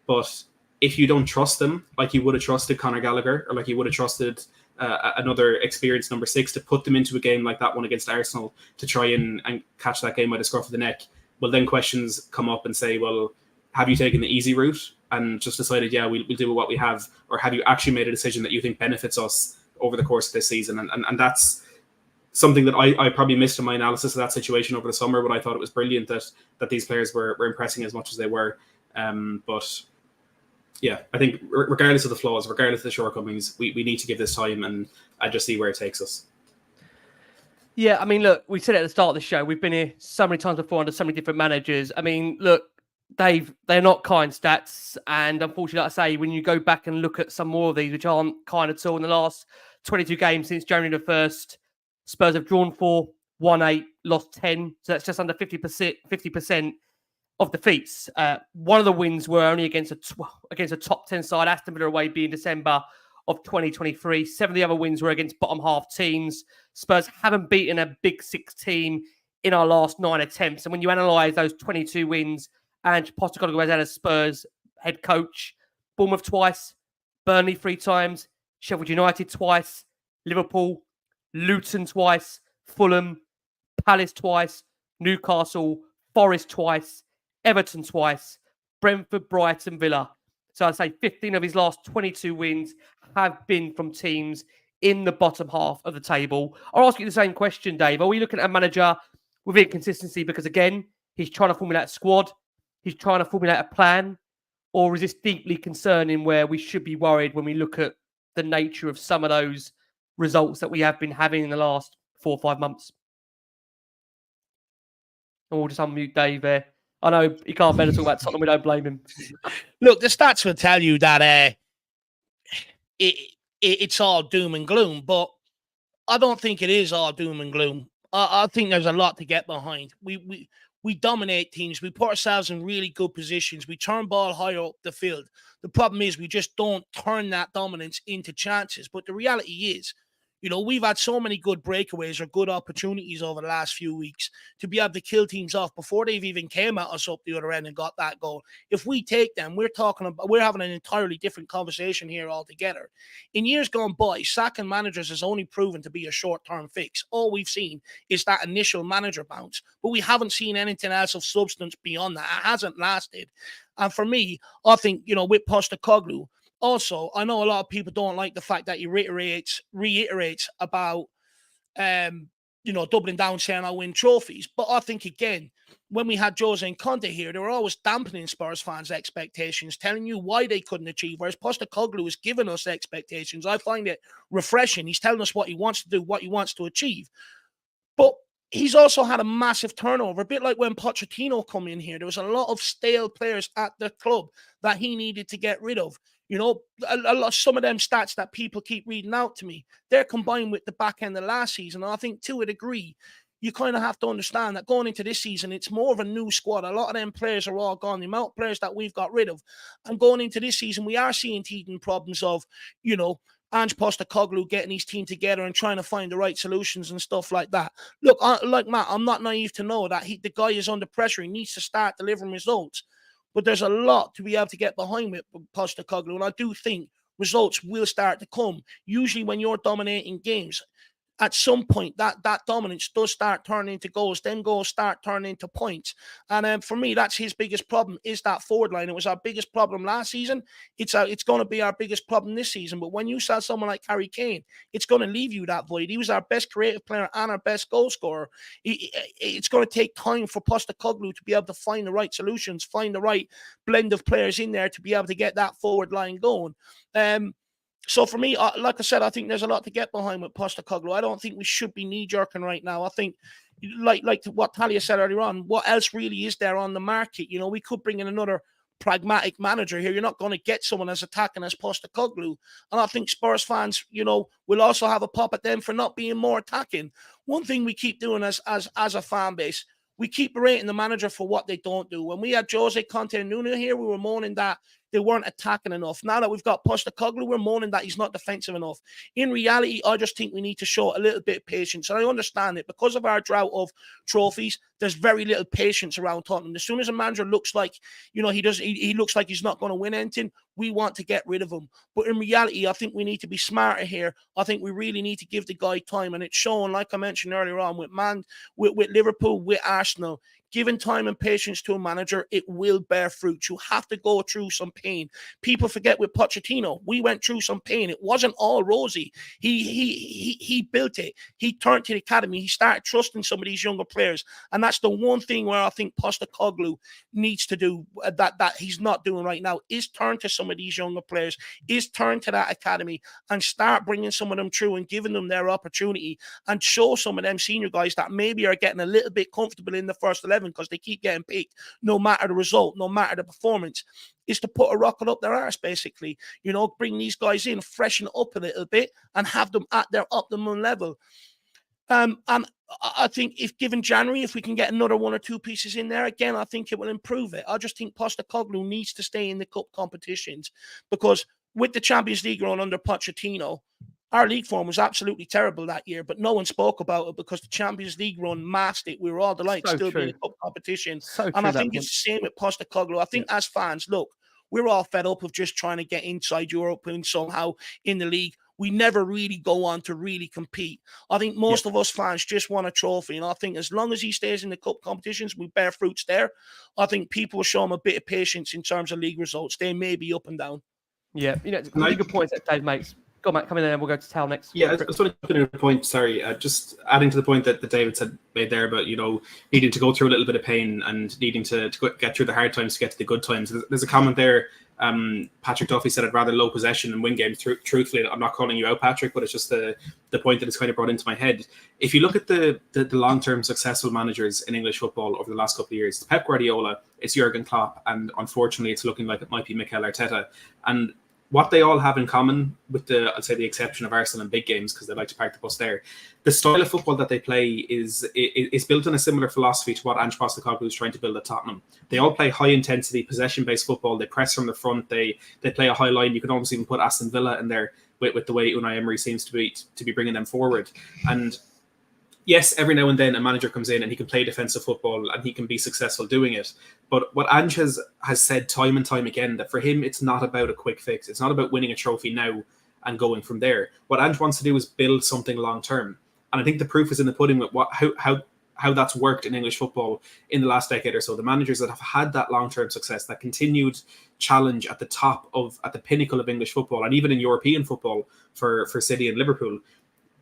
But if you don't trust them, like you would have trusted Conor Gallagher, or like you would have trusted another experienced number 6 to put them into a game like that one against Arsenal to try and catch that game by the scruff of the neck, well, then questions come up and say, well, have you taken the easy route and just decided, yeah, we'll do what we have, or have you actually made a decision that you think benefits us over the course of this season? And that's something that I probably missed in my analysis of that situation over the summer, but I thought it was brilliant that these players were impressing as much as they were. But yeah, I think regardless of the flaws, regardless of the shortcomings, we need to give this time and just see where it takes us. Yeah, I mean, look, we said it at the start of the show. We've been here so many times before under so many different managers. I mean, look, Dave, they're not kind stats. And unfortunately, like I say, when you go back and look at some more of these, which aren't kind at all, in the last 22 games since January the 1st, Spurs have drawn 4, won 8, lost 10. So that's just under 50% of defeats. One of the wins were only against a top 10 side, Aston Villa away, being December of 2023. 7 of the other wins were against bottom half teams. Spurs haven't beaten a big 6 team in our last 9 attempts. And when you analyse those 22 wins, and Postecoglou has had as Spurs head coach, Bournemouth twice, Burnley 3 times, Sheffield United twice, Liverpool, Luton twice, Fulham, Palace twice, Newcastle, Forest twice, Everton twice, Brentford, Brighton, Villa. So I'd say 15 of his last 22 wins have been from teams in the bottom half of the table. I'll ask you the same question, Dave. Are we looking at a manager with inconsistency because, again, he's trying to formulate a squad, he's trying to formulate a plan, or is this deeply concerning where we should be worried when we look at the nature of some of those results that we have been having in the last 4 or 5 months? And we'll just unmute Dave there. I know he can't better talk about Tottenham. We don't blame him. Look, the stats will tell you that it's all doom and gloom, but I don't think it is all doom and gloom. I think there's a lot to get behind. We dominate teams. We put ourselves in really good positions. We turn ball higher up the field. The problem is we just don't turn that dominance into chances. But the reality is, we've had so many good breakaways or good opportunities over the last few weeks to be able to kill teams off before they've even came at us up the other end and got that goal. If we take them, we're having an entirely different conversation here altogether. In years gone by, sacking managers has only proven to be a short-term fix. All we've seen is that initial manager bounce, but we haven't seen anything else of substance beyond that. It hasn't lasted. And for me, I think, with Postecoglou, also, I know a lot of people don't like the fact that he reiterates about, doubling down, saying I win trophies. But I think, again, when we had Jose and Conte here, they were always dampening Spurs fans' expectations, telling you why they couldn't achieve, whereas Postecoglou is giving us expectations. I find it refreshing. He's telling us what he wants to do, what he wants to achieve. But he's also had a massive turnover, a bit like when Pochettino come in here. There was a lot of stale players at the club that he needed to get rid of. Some of them stats that people keep reading out to me, they're combined with the back end of last season. And I think to a degree, you kind of have to understand that going into this season, it's more of a new squad. A lot of them players are all gone. The amount of players that we've got rid of. And going into this season, we are seeing teething problems of, Ange Postecoglou getting his team together and trying to find the right solutions and stuff like that. Look, like Matt, I'm not naive to know that the guy is under pressure. He needs to start delivering results. But there's a lot to be able to get behind with Postecoglou, and I do think results will start to come. Usually when you're dominating games, at some point that dominance does start turning into goals, then goals start turning into points. And for me, that's his biggest problem, is that forward line. It was our biggest problem last season. It's going to be our biggest problem this season. But when you sell someone like Harry Kane, it's going to leave you that void. He was our best creative player and our best goal scorer. It's going to take time for Postecoglou to be able to find the right solutions, find the right blend of players in there to be able to get that forward line going. So for me, like I said, I think there's a lot to get behind with Postecoglou. I don't think we should be knee-jerking right now. I think, like what Talia said earlier on, what else really is there on the market? You know, we could bring in another pragmatic manager here. You're not going to get someone as attacking as Postecoglou. And I think Spurs fans, you know, will also have a pop at them for not being more attacking. One thing we keep doing as a fan base, we keep berating the manager for what they don't do. When we had Jose Conte and Nuno here, we were moaning that they weren't attacking enough. Now that we've got Postecoglou, we're moaning that he's not defensive enough. In reality, I just think we need to show a little bit of patience. And I understand it. Because of our drought of trophies, there's very little patience around Tottenham. As soon as a manager looks like, you know, he looks like he's not going to win anything, we want to get rid of him. But in reality, I think we need to be smarter here. I think we really need to give the guy time. And it's shown, like I mentioned earlier on, with Liverpool, with Arsenal, given time and patience to a manager, it will bear fruit. You have to go through some pain. People forget with Pochettino, we went through some pain. It wasn't all rosy. He built it. He turned to the academy. He started trusting some of these younger players. And that's the one thing where I think Postecoglou needs to do that he's not doing right now, is turn to some of these younger players, is turn to that academy and start bringing some of them through and giving them their opportunity, and show some of them senior guys that maybe are getting a little bit comfortable in the first 11 because they keep getting picked, no matter the result, no matter the performance, is to put a rocket up their arse, basically. You know, bring these guys in, freshen up a little bit, and have them at their optimum level. And I think if given January, if we can get another one or two pieces in there, again, I think it will improve it. I just think Postecoglou needs to stay in the cup competitions, because with the Champions League run under Pochettino, our league form was absolutely terrible that year, but no one spoke about it because the Champions League run masked it. We were all delighted still being in a cup competition. And I think it's the same with Postecoglou. I think as fans, look, we're all fed up of just trying to get inside Europe and somehow in the league. We never really go on to really compete. I think most of us fans just want a trophy. And I think as long as he stays in the cup competitions, we bear fruits there. I think people will show him a bit of patience in terms of league results. They may be up and down. Yeah, you know, really good points that Dave makes. Go on, Matt, come in there and we'll go to Tal next. Yeah, I just want to put in a point, just adding to the point that David made there about, you know, needing to go through a little bit of pain and needing to get through the hard times to get to the good times. There's a comment there. Patrick Duffy said I'd rather low possession and win games. Truthfully, I'm not calling you out, Patrick, but it's just the point that it's kind of brought into my head. If you look at the long-term successful managers in English football over the last couple of years, it's Pep Guardiola, it's Jurgen Klopp, and unfortunately it's looking like it might be Mikel Arteta. And what they all have in common, with I'd say the exception of Arsenal in big games because they like to park the bus there, the style of football that they play is built on a similar philosophy to what Ange Postecoglou is trying to build at Tottenham. They all play high intensity, possession-based football. They press from the front. They play a high line. You can almost even put Aston Villa in there with the way Unai Emery seems to be bringing them forward. And yes, every now and then a manager comes in and he can play defensive football and he can be successful doing it. But what Ange has said time and time again, that for him, it's not about a quick fix. It's not about winning a trophy now and going from there. What Ange wants to do is build something long term. And I think the proof is in the pudding with how that's worked in English football in the last decade or so. The managers that have had that long-term success, that continued challenge at the pinnacle of English football, and even in European football for City and Liverpool,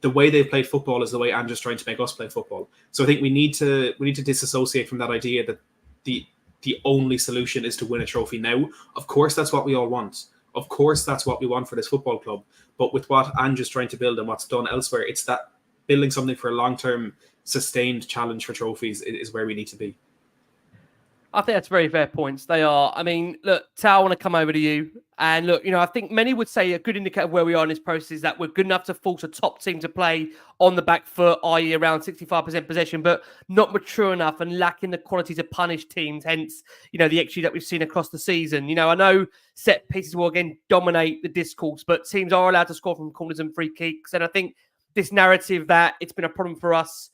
the way they've played football is the way Ange is trying to make us play football. So I think we need to disassociate from that idea that the only solution is to win a trophy now. Of course, that's what we all want. Of course, that's what we want for this football club. But with what Ange is trying to build and what's done elsewhere, it's that building something for a long-term, sustained challenge for trophies is where we need to be. I think that's very fair points. They are. I mean, look, Tal, I want to come over to you. And look, you know, I think many would say a good indicator of where we are in this process is that we're good enough to force a top team to play on the back foot, i.e. around 65% possession, but not mature enough and lacking the quality to punish teams. Hence, you know, the XG that we've seen across the season. You know, I know set pieces will again dominate the discourse, but teams are allowed to score from corners and free kicks. And I think this narrative that it's been a problem for us,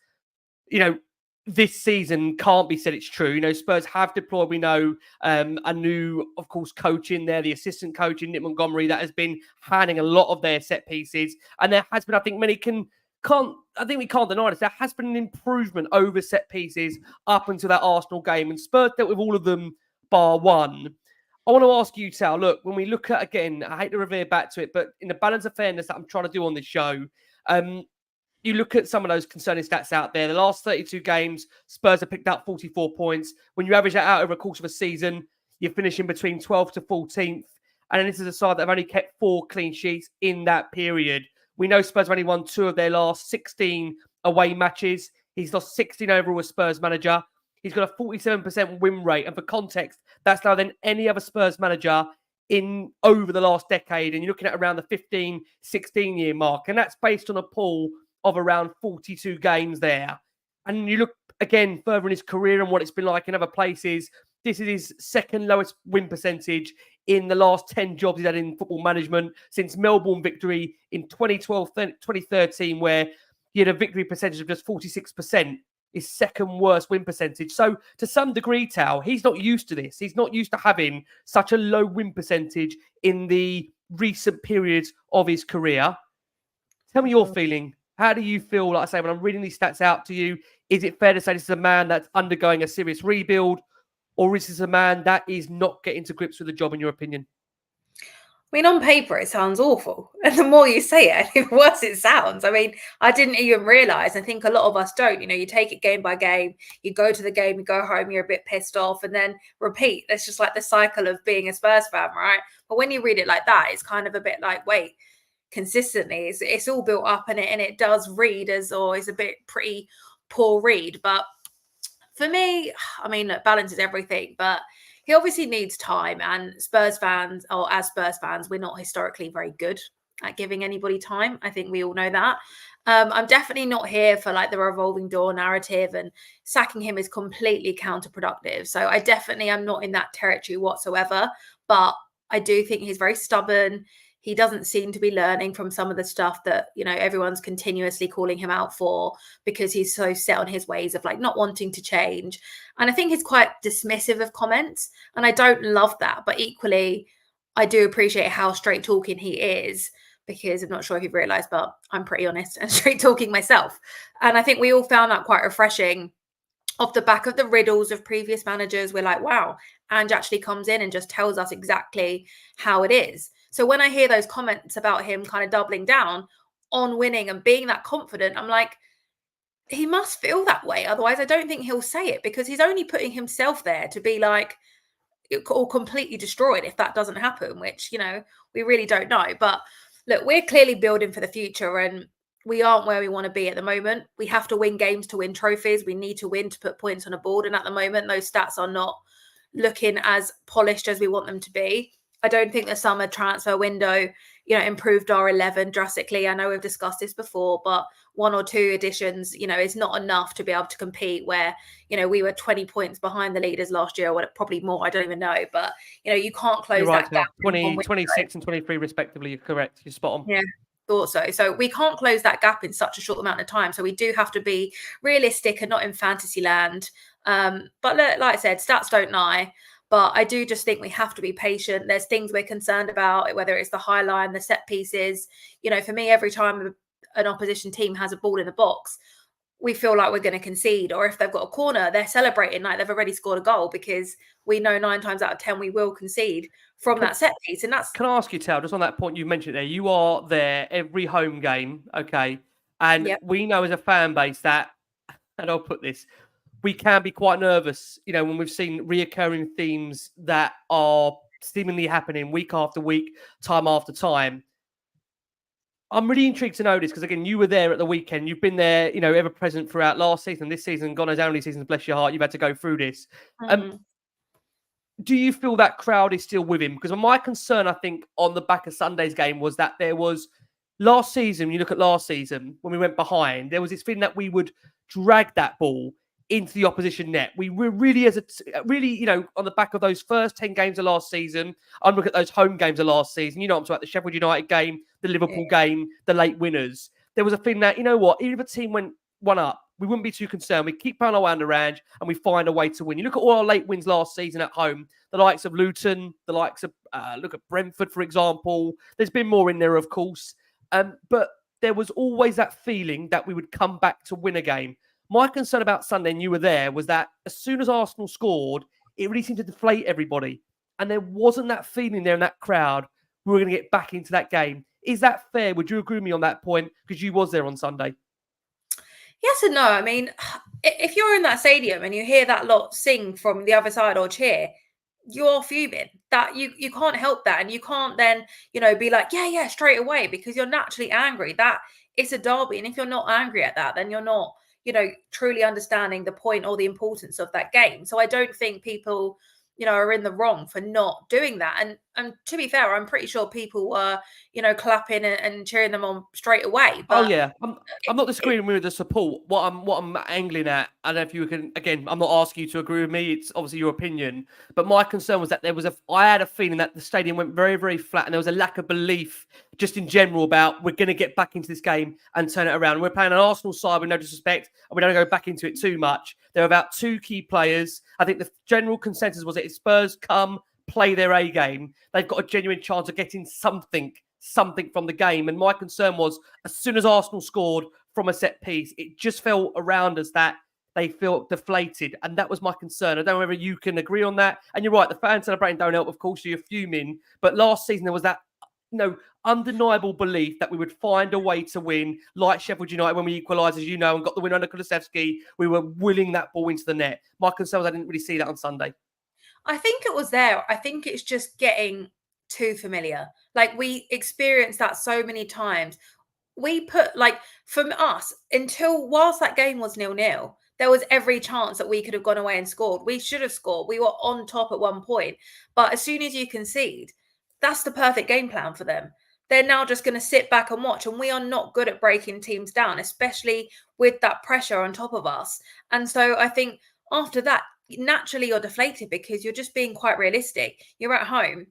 you know, this season can't be said it's true. You know, Spurs have deployed, we know, a new, of course, coach in there, the assistant coach in Nick Montgomery, that has been handling a lot of their set pieces. And there has been, I think, many can I think we can't deny this. There has been an improvement over set pieces up until that Arsenal game, and Spurs dealt with all of them bar one. I want to ask you, Tal, look, when we look at, again, I hate to revere back to it, but in the balance of fairness that I'm trying to do on this show, you look at some of those concerning stats out there. The last 32 games, Spurs have picked up 44 points. When you average that out over the course of a season, you're finishing between 12th to 14th. And then this is a side that have only kept 4 clean sheets in that period. We know Spurs have only won 2 of their last 16 away matches. He's lost 16 overall as Spurs manager. He's got a 47% win rate. And for context, that's lower than any other Spurs manager in over the last decade. And you're looking at around the 15, 16-year mark. And that's based on a pool of around 42 games there. And you look, again, further in his career and what it's been like in other places, this is his second lowest win percentage in the last 10 jobs he's had in football management since Melbourne victory in 2013, where he had a victory percentage of just 46%, his second worst win percentage. So to some degree, Tal, he's not used to this. He's not used to having such a low win percentage in the recent periods of his career. Tell me your feeling. How do you feel, like I say, when I'm reading these stats out to you? Is it fair to say this is a man that's undergoing a serious rebuild, or is this a man that is not getting to grips with the job, in your opinion? I mean, on paper, it sounds awful. And the more you say it, the worse it sounds. I mean, I didn't even realise. I think a lot of us don't. You know, you take it game by game. You go to the game, you go home, you're a bit pissed off, and then repeat. That's just like the cycle of being a Spurs fan, right? But when you read it like that, it's kind of a bit like, wait, consistently, it's all built up, and it does read as, or is a bit pretty poor read. But for me, I mean, look, balance is everything, but he obviously needs time, and Spurs fans, or as Spurs fans, we're not historically very good at giving anybody time. I think we all know that. I'm definitely not here for like the revolving door narrative, and sacking him is completely counterproductive. So I definitely am not in that territory whatsoever, but I do think he's very stubborn. He doesn't seem to be learning from some of the stuff that, you know, everyone's continuously calling him out for, because he's so set on his ways of like not wanting to change. And I think he's quite dismissive of comments, and I don't love that. But equally, I do appreciate how straight talking he is, because I'm not sure if you've realized, but I'm pretty honest and straight talking myself. And I think we all found that quite refreshing. Off the back of the riddles of previous managers, we're like, wow, Ange actually comes in and just tells us exactly how it is. So when I hear those comments about him kind of doubling down on winning and being that confident, I'm like, he must feel that way. Otherwise, I don't think he'll say it, because he's only putting himself there to be like, or completely destroyed if that doesn't happen, which, you know, we really don't know. But look, we're clearly building for the future, and we aren't where we want to be at the moment. We have to win games to win trophies. We need to win to put points on a board. And at the moment, those stats are not looking as polished as we want them to be. I don't think the summer transfer window, you know, improved our 11 drastically. I know we've discussed this before, but 1 or 2 additions, you know, is not enough to be able to compete where, you know, we were 20 points behind the leaders last year, or probably more. I don't even know. But, you know, you can't close that gap. 26 and 23 respectively. You're correct. You're spot on. Yeah. Thought so. So we can't close that gap in such a short amount of time. So we do have to be realistic and not in fantasy land. But like I said, stats don't lie. But I do just think we have to be patient. There's things we're concerned about, whether it's the high line, the set pieces. You know, for me, every time an opposition team has a ball in the box, we feel like we're going to concede. Or if they've got a corner, they're celebrating like they've already scored a goal, because we know 9 times out of 10 we will concede from that set piece. And that's... Can I ask you, Tal, just on that point you mentioned there, you are there every home game, okay? And we know as a fan base that, and I'll put this, we can be quite nervous, you know, when we've seen reoccurring themes that are seemingly happening week after week, time after time. I'm really intrigued to know this, because, again, you were there at the weekend. You've been there, you know, ever present throughout last season, this season, gone as only seasons, bless your heart, you've had to go through this. Do you feel that crowd is still with him? Because my concern, I think, on the back of Sunday's game was that there was, last season, you look at last season, when we went behind, there was this feeling that we would drag that ball into the opposition net. We were really, you know, on the back of those first 10 games of last season, I'm looking at those home games of last season, you know, I'm talking about the Sheffield United game, the Liverpool game, the late winners. There was a feeling that, you know what, even if a team went 1 up, we wouldn't be too concerned. We keep playing our way under Ange and we find a way to win. You look at all our late wins last season at home, the likes of Luton, the likes of, look at Brentford, for example. There's been more in there, of course. But there was always that feeling that we would come back to win a game. My concern about Sunday, and you were there, was that as soon as Arsenal scored, it really seemed to deflate everybody. And there wasn't that feeling there in that crowd. We were going to get back into that game. Is that fair? Would you agree with me on that point? Because you was there on Sunday. Yes and no. I mean, if you're in that stadium and you hear that lot sing from the other side or cheer, you're fuming. That you can't help that, and you can't then be like yeah straight away, because you're naturally angry. That it's a derby, and if you're not angry at that, then you're not truly understanding the point or the importance of that game. So I don't think people are in the wrong for not doing that. And to be fair, I'm pretty sure people were clapping and cheering them on straight away. But oh yeah, I'm not disagreeing with the support. What I'm angling at, I don't know if you can. Again, I'm not asking you to agree with me. It's obviously your opinion. But my concern was that I had a feeling that the stadium went very, very flat, and there was a lack of belief just in general about we're going to get back into this game and turn it around. We're playing an Arsenal side with no disrespect, and we don't go back into it too much. There are about 2 key players. I think the general consensus was that if Spurs come play their A game, they've got a genuine chance of getting something from the game. And my concern was, as soon as Arsenal scored from a set piece, it just felt around us that they felt deflated. And that was my concern. I don't know whether you can agree on that. And you're right, the fans celebrating don't help, of course, you're fuming. But last season, there was that undeniable belief that we would find a way to win, like Sheffield United when we equalised, as you know, and got the win under Kulusevski. We were willing that ball into the net. My concern was I didn't really see that on Sunday. I think it was there. I think it's just getting too familiar. Like, we experienced that so many times. We put, from us, whilst that game was 0-0, there was every chance that we could have gone away and scored. We should have scored. We were on top at one point. But as soon as you concede, that's the perfect game plan for them. They're now just going to sit back and watch. And we are not good at breaking teams down, especially with that pressure on top of us. And so I think after that, naturally you're deflated, because you're just being quite realistic. You're at home.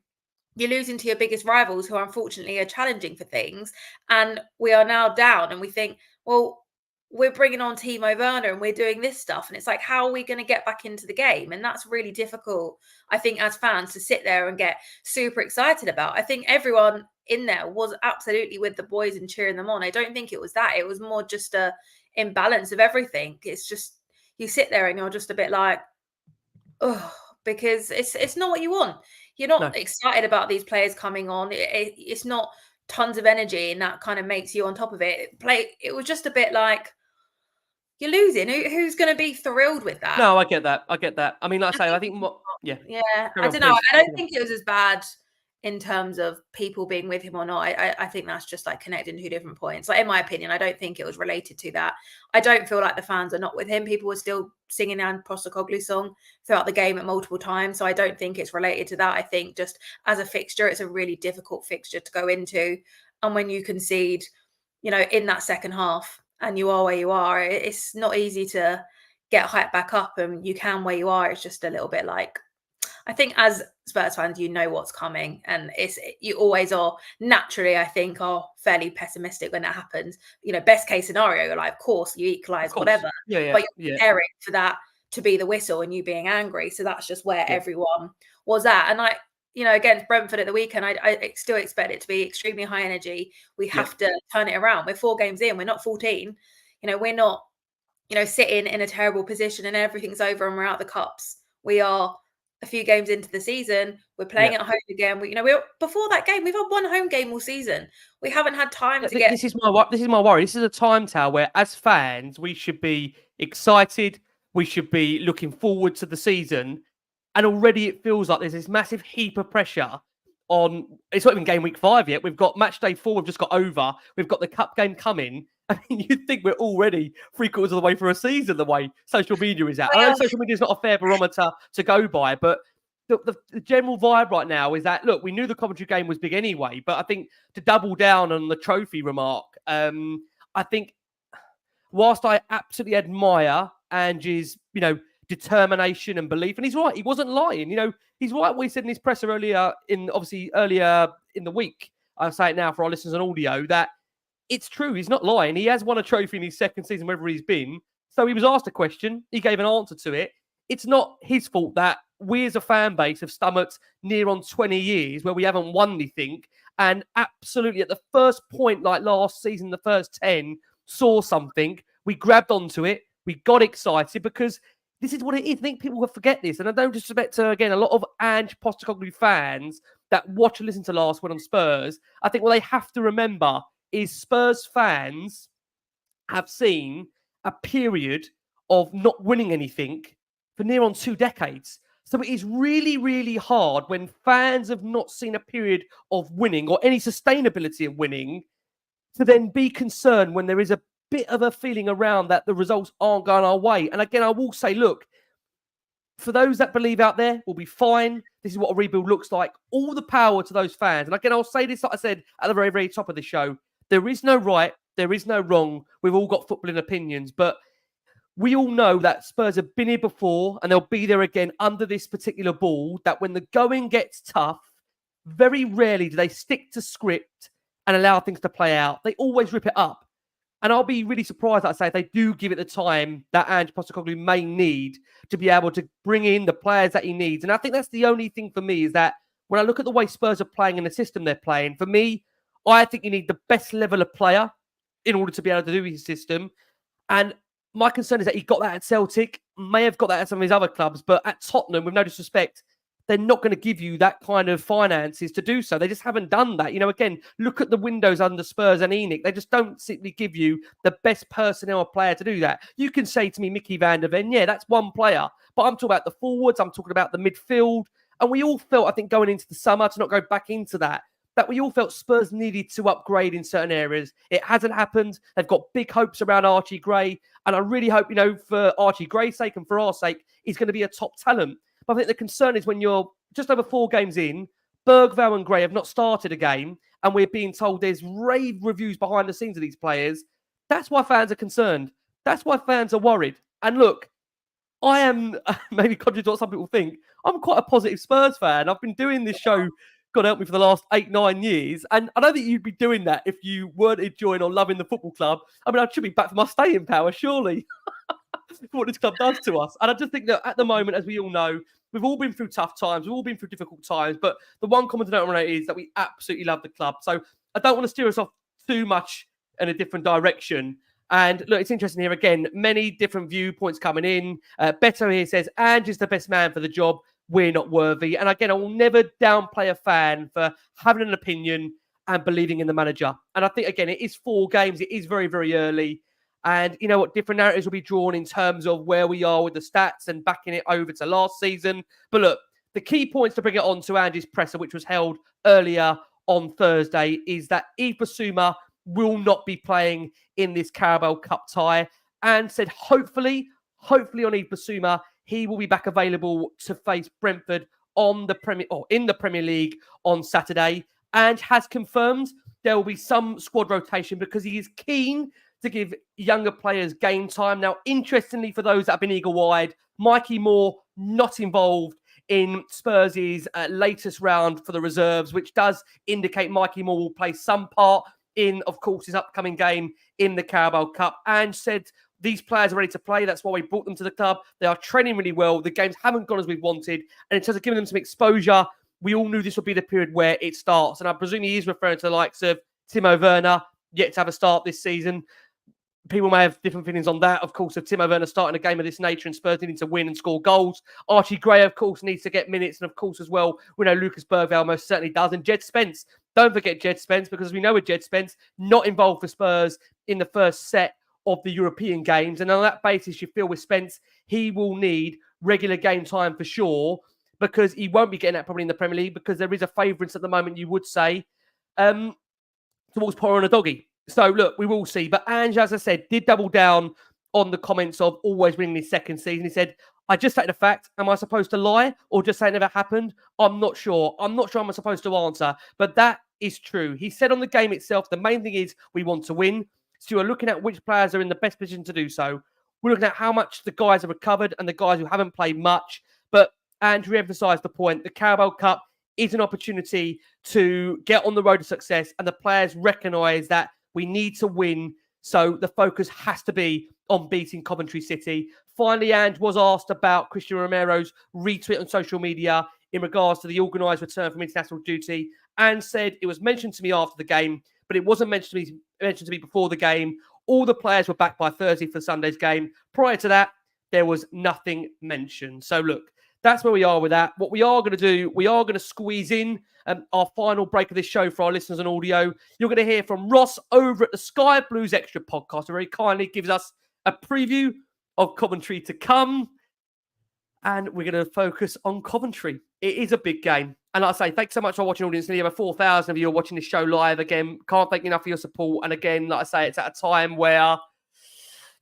You're losing to your biggest rivals, who unfortunately are challenging for things. And we are now down, and we think, well, we're bringing on Timo Werner and we're doing this stuff. And it's like, how are we going to get back into the game? And that's really difficult, I think, as fans to sit there and get super excited about. I think everyone in there was absolutely with the boys and cheering them on. I don't think it was that. It was more just a imbalance of everything. It's just, you sit there and you're just a bit like, oh, because it's not what you want. You're not excited about these players coming on. It's not tons of energy, and that kind of makes you on top of it. It was just a bit like, you're losing. Who's going to be thrilled with that? No, I get that. I mean, like I say, I think yeah. I don't know. I don't think it was as bad in terms of people being with him or not. I think that's just like connecting 2 different points. Like, in my opinion, I don't think it was related to that. I don't feel like the fans are not with him. People were still singing An Postecoglou song throughout the game at multiple times. So I don't think it's related to that. I think just as a fixture, it's a really difficult fixture to go into. And when you concede, in that second half, and you are where you are, it's not easy to get hyped back up, and you can where you are. It's just a little bit like, I think as Spurs fans, you know what's coming, and you always are naturally, I think, are fairly pessimistic when that happens. Best case scenario, you're like, of course, you equalise, whatever. But you're preparing for that to be the whistle and you being angry. So that's just where everyone was at. And against Brentford at the weekend, I still expect it to be extremely high energy. We have to turn it around. We're 4 games in. We're not 14. We're not, sitting in a terrible position and everything's over and we're out the cups. We are a few games into the season. We're playing at home again. We're before that game, we've had 1 home game all season. We haven't had time to get. This is my worry. This is a time, Tal, where as fans we should be excited. We should be looking forward to the season, and already it feels like there's this massive heap of pressure on. It's not even game week 5 yet. We've got match day 4. We've just got over. We've got the cup game coming. I mean, you'd think we're already 3/4 of the way through a season, the way social media is at. I know social media is not a fair barometer to go by, but the general vibe right now is that, look, we knew the Coventry game was big anyway, but I think to double down on the trophy remark, I think whilst I absolutely admire Angie's, determination and belief, and he's right, he wasn't lying. He's right what he said in his presser earlier in the week. I'll say it now for our listeners on audio, that it's true. He's not lying. He has won a trophy in his second season, wherever he's been. So he was asked a question. He gave an answer to it. It's not his fault that we as a fan base have stomached near on 20 years where we haven't won anything. and absolutely at the first point, like last season, the first 10, saw something, we grabbed onto it, we got excited because this is what it is. I think people will forget this. And I don't disrespect to, again, a lot of Ange Postecoglou fans that watch and listen to Last Word on Spurs. I think what they have to remember is Spurs fans have seen a period of not winning anything for near on 2 decades. So it is really, really hard when fans have not seen a period of winning or any sustainability of winning to then be concerned when there is a bit of a feeling around that the results aren't going our way. And again, I will say, look, for those that believe out there, we'll be fine. This is what a rebuild looks like. All the power to those fans. And again, I'll say this, like I said, at the very, very top of the show. There is no right. There is no wrong. We've all got footballing opinions. But we all know that Spurs have been here before and they'll be there again under this particular ball, that when the going gets tough, very rarely do they stick to script and allow things to play out. They always rip it up. And I'll be really surprised, like I say, if they do give it the time that Ange Postecoglou may need to be able to bring in the players that he needs. And I think that's the only thing for me is that when I look at the way Spurs are playing and the system they're playing, for me, I think you need the best level of player in order to be able to do his system. And my concern is that he got that at Celtic, may have got that at some of his other clubs, but at Tottenham, with no disrespect, they're not going to give you that kind of finances to do so. They just haven't done that. You know, again, look at the windows under Spurs and Enoch. They just don't simply give you the best personnel player to do that. You can say to me, Mickey van der Ven, yeah, that's one player. But I'm talking about the forwards. I'm talking about the midfield. And we all felt, I think, going into the summer, to not go back into that we all felt Spurs needed to upgrade in certain areas. It hasn't happened. They've got big hopes around Archie Gray. And I really hope, you know, for Archie Gray's sake and for our sake, he's going to be a top talent. But I think the concern is when you're just over 4 games in, Bergvall and Gray have not started a game, and we're being told there's rave reviews behind the scenes of these players. That's why fans are concerned. That's why fans are worried. And look, I am, maybe contrary to what some people think, I'm quite a positive Spurs fan. I've been doing this show, God help me, for the last 8-9 years. And I don't think you'd be doing that if you weren't enjoying or loving the football club. I mean, I should be back for my staying power, surely. What this club does to us. And I just think that at the moment, as we all know, we've all been through tough times. We've all been through difficult times. But the one common denominator is that we absolutely love the club. So I don't want to steer us off too much in a different direction. And look, it's interesting here again, many different viewpoints coming in. Beto here says, Ange is the best man for the job. We're not worthy. And again, I will never downplay a fan for having an opinion and believing in the manager. And I think, again, it is 4 games. It is very, very early. And you know what? Different narratives will be drawn in terms of where we are with the stats and backing it over to last season. But look, the key points to bring it on to Ange's presser, which was held earlier on Thursday, is that Yves Bissouma will not be playing in this Carabao Cup tie. And said, hopefully on Yves Bissouma, he will be back available to face Brentford in the Premier League on Saturday. And has confirmed there will be some squad rotation because he is keen to give younger players game time. Now, interestingly, for those that have been eagle-eyed, Mikey Moore not involved in Spurs' latest round for the reserves, which does indicate Mikey Moore will play some part in, of course, his upcoming game in the Carabao Cup. And said these players are ready to play. That's why we brought them to the club. They are training really well. The games haven't gone as we've wanted. And in terms of giving them some exposure, we all knew this would be the period where it starts. And I presume he is referring to the likes of Timo Werner, yet to have a start this season. People may have different feelings on that. Of course, of Timo Werner starting a game of this nature and Spurs needing to win and score goals. Archie Gray, of course, needs to get minutes. And of course, as well, we know Lucas Bergvall most certainly does. And Jed Spence. Don't forget Jed Spence, because we know with Jed Spence, not involved for Spurs in the first set of the European games. And on that basis, you feel with Spence, he will need regular game time for sure, because he won't be getting that probably in the Premier League, because there is a favourite at the moment, you would say, towards Power and a Doggy. So, look, we will see. But Ange, as I said, did double down on the comments of always winning his second season. He said, I just stated a fact. Am I supposed to lie or just say it never happened? I'm not sure. I'm I'm supposed to answer. But that is true. He said on the game itself, the main thing is we want to win. So you're looking at which players are in the best position to do so. We're looking at how much the guys have recovered and the guys who haven't played much. But Andrew emphasised the point. The Carabao Cup is an opportunity to get on the road to success, and the players recognise that we need to win. So the focus has to be on beating Coventry City. Finally, Ange was asked about Christian Romero's retweet on social media in regards to the organised return from international duty. and said it was mentioned to me after the game, but it wasn't mentioned to me before the game. All the players were back by Thursday for Sunday's game. Prior to that, there was nothing mentioned. So look, that's where we are with that. What we are going to do, we are going to squeeze in our final break of this show for our listeners on audio. You're going to hear from Ross over at the Sky Blues Extra podcast, who very kindly gives us a preview of Coventry to come. And we're going to focus on Coventry. It is a big game. And like I say, thanks so much for watching, audience. Nearly over 4,000 of you are watching this show live. Again, can't thank you enough for your support. And again, like I say, it's at a time where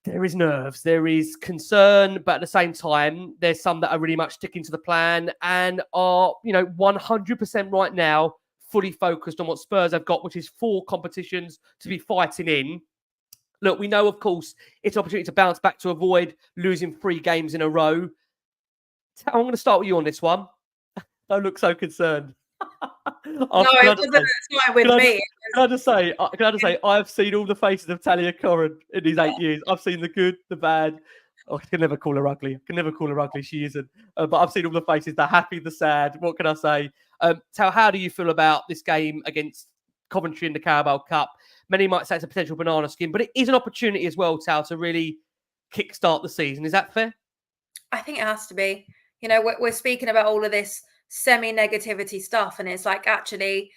there is nerves, there is concern, but at the same time, there's some that are really much sticking to the plan and are, 100% right now fully focused on what Spurs have got, which is 4 competitions to be fighting in. Look, we know, of course, it's an opportunity to bounce back to avoid losing 3 games in a row. I'm going to start with you on this one. Don't look so concerned. No, it wasn't a time with me. Can I just say, I've seen all the faces of Talia Coren in these 8 years. I've seen the good, the bad. I can never call her ugly. She isn't. But I've seen all the faces, the happy, the sad. What can I say? Tal, how do you feel about this game against Coventry in the Carabao Cup? Many might say it's a potential banana skin, but it is an opportunity as well, Tal, to really kickstart the season. Is that fair? I think it has to be. We're speaking about all of this semi-negativity stuff, and it's like, actually,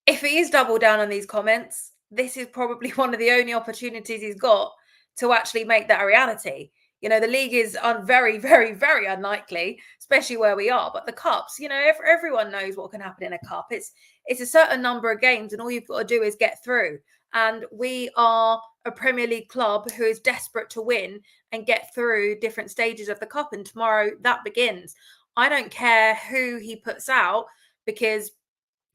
if he is double down on these comments, this is probably one of the only opportunities he's got to actually make that a reality. The league is very, very, very unlikely, especially where we are. But the cups, everyone knows what can happen in a cup. It's a certain number of games, and all you've got to do is get through. And we are a Premier League club who is desperate to win and get through different stages of the cup. And tomorrow that begins. I don't care who he puts out, because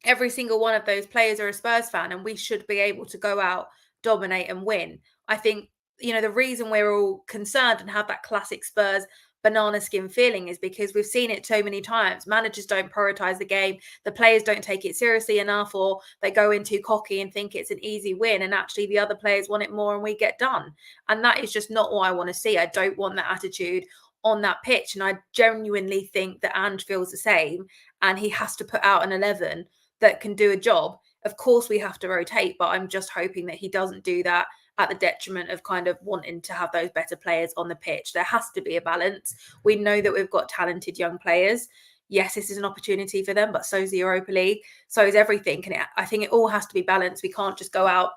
every single one of those players are a Spurs fan, and we should be able to go out, dominate and win. I think, the reason we're all concerned and have that classic Spurs banana skin feeling is because we've seen it so many times. Managers don't prioritize the game. The players don't take it seriously enough, or they go in too cocky and think it's an easy win. And actually the other players want it more and we get done. And that is just not what I want to see. I don't want that attitude on that pitch. And I genuinely think that Ange feels the same, and he has to put out an 11 that can do a job. Of course we have to rotate, but I'm just hoping that he doesn't do that at the detriment of kind of wanting to have those better players on the pitch. There has to be a balance. We know that we've got talented young players. Yes, this is an opportunity for them, but so is the Europa League. So is everything. And I think it all has to be balanced. We can't just go out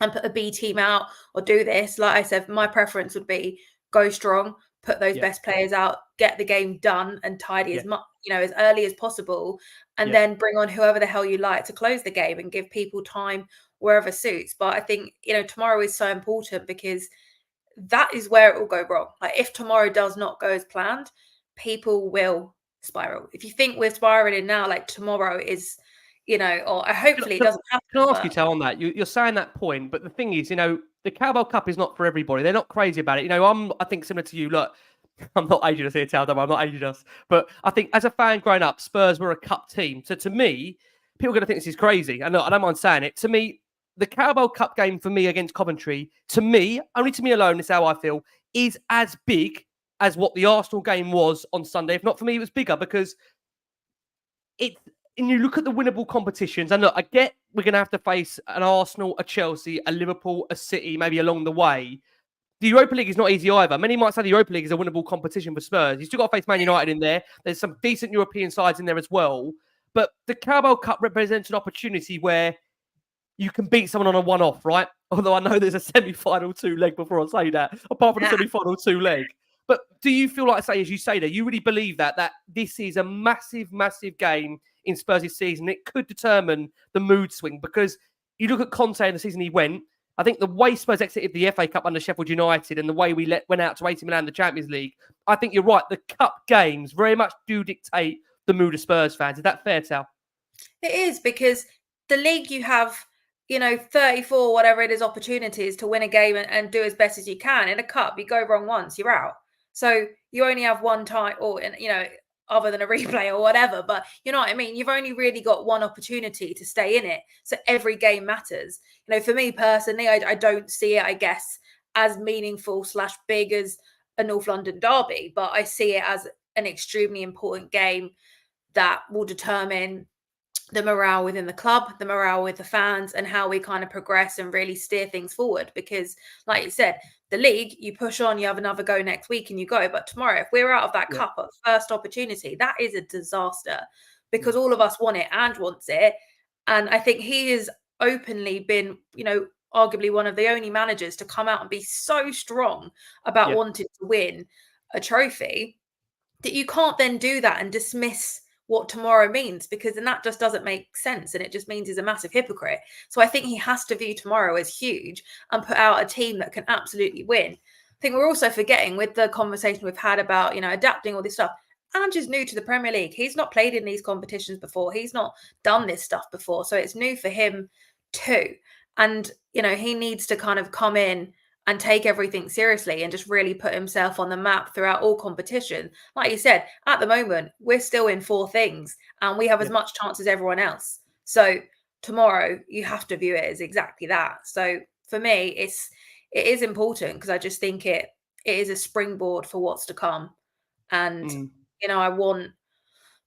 and put a B team out or do this. Like I said, my preference would be go strong, put those best players out, get the game done and tidy as much, as early as possible, and then bring on whoever the hell you like to close the game and give people time wherever suits. But I think, tomorrow is so important, because that is where it will go wrong. Like, if tomorrow does not go as planned, people will spiral. If you think we're spiraling now, like tomorrow is, or hopefully it doesn't happen. Can I ask you, Tal, on that? You're saying that point, but the thing is, the Carabao Cup is not for everybody. They're not crazy about it. I think similar to you. Look, I'm not aging us here, Tal. I'm not aging us. But I think as a fan growing up, Spurs were a cup team. So to me, people are going to think this is crazy. And look, I don't mind saying it. To me, the Carabao Cup game for me against Coventry, to me, only to me alone, is how I feel, is as big as what the Arsenal game was on Sunday. If not for me, it was bigger, because and you look at the winnable competitions, and look, I get we're going to have to face an Arsenal, a Chelsea, a Liverpool, a City, maybe along the way. The Europa League is not easy either. Many might say the Europa League is a winnable competition for Spurs. You've still got to face Man United in there. There's some decent European sides in there as well. But the Carabao Cup represents an opportunity where you can beat someone on a one-off, right? Although I know there's a semi-final 2 leg before I say that, apart from the semi-final 2 leg. But do you feel like, as you say there, you really believe that this is a massive, massive game in Spurs' season? It could determine the mood swing, because you look at Conte in the season he went, I think the way Spurs exited the FA Cup under Sheffield United and the way we went out to AC Milan in the Champions League, I think you're right. The cup games very much do dictate the mood of Spurs fans. Is that fair, Tal? It is, because the league, you have, 34, whatever it is, opportunities to win a game and do as best as you can. In a cup, you go wrong once, you're out. So you only have one time, or, other than a replay or whatever, but you know what I mean? You've only really got one opportunity to stay in it. So every game matters. For me personally, I don't see it, I guess, as meaningful / big as a North London derby, but I see it as an extremely important game that will determine the morale within the club, the morale with the fans, and how we kind of progress and really steer things forward. Because, like you said, the league, you push on, you have another go next week and you go. But tomorrow, if we're out of that cup at first opportunity, that is a disaster, because all of us want it and wants it. And I think he has openly been, arguably one of the only managers to come out and be so strong about wanting to win a trophy, that you can't then do that and dismiss what tomorrow means, because then that just doesn't make sense, and it just means he's a massive hypocrite. So I think he has to view tomorrow as huge and put out a team that can absolutely win. I think we're also forgetting, with the conversation we've had about, adapting all this stuff, Ange is new to the Premier League. He's not played in these competitions before. He's not done this stuff before. So it's new for him too. And, he needs to kind of come in and take everything seriously and just really put himself on the map throughout all competition. Like you said, at the moment, we're still in 4 things and we have as much chance as everyone else. So tomorrow, you have to view it as exactly that. So for me, it is important, because I just think it is a springboard for what's to come. And, I want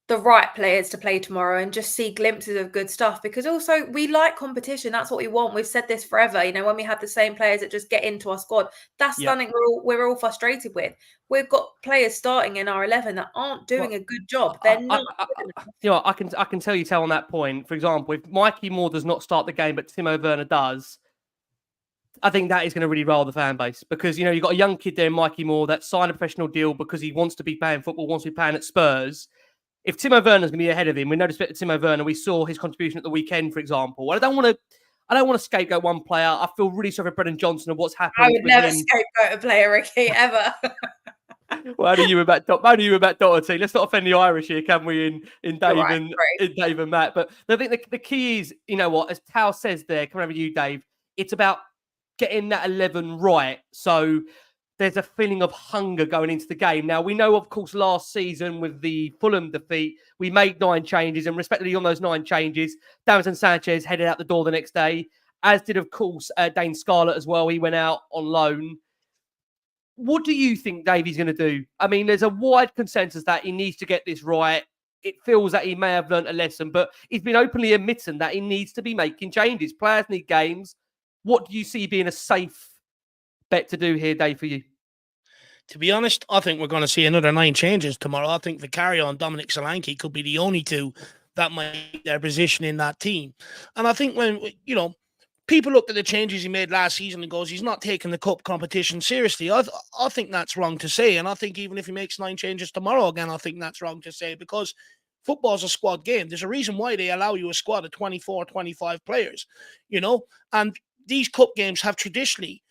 the right players to play tomorrow and just see glimpses of good stuff, because also we like competition. That's what we want. We've said this forever. When we had the same players that just get into our squad, that's something we're all frustrated with. We've got players starting in our 11 that aren't doing a good job. They're not. I can tell you on that point. For example, if Mikey Moore does not start the game, but Timo Werner does, I think that is going to really rile the fan base, because, you've got a young kid there, Mikey Moore, that signed a professional deal because he wants to be playing football, wants to be playing at Spurs. If Timo Werner's going to be ahead of him, we know respect to Timo Werner. We saw his contribution at the weekend, for example. I don't want to scapegoat one player. I feel really sorry for Brendan Johnson and what's happened. I would never scapegoat a player, Ricky, ever. Well, how do you about Doherty? Let's not offend the Irish here, can we? In Dave and Matt. But I think the key is, as Tal says there, coming over you, Dave, it's about getting that 11 right. So there's a feeling of hunger going into the game. Now, we know, of course, last season with the Fulham defeat, we made 9 changes, and respectively on those 9 changes, Davinson Sanchez headed out the door the next day, as did, of course, Dane Scarlett as well. He went out on loan. What do you think Davey's going to do? I mean, there's a wide consensus that he needs to get this right. It feels that he may have learnt a lesson, but he's been openly admitting that he needs to be making changes. Players need games. What do you see being a safe bet to do here, Dave, for you? To be honest, I think we're going to see another 9 changes tomorrow. I think Vicario and Dominic Solanke could be the only 2 that might get their position in that team. And I think when, people looked at the changes he made last season and goes, he's not taking the cup competition seriously. I think that's wrong to say. And I think even if he makes 9 changes tomorrow again, I think that's wrong to say, because football's a squad game. There's a reason why they allow you a squad of 24, 25 players, and these cup games have traditionally,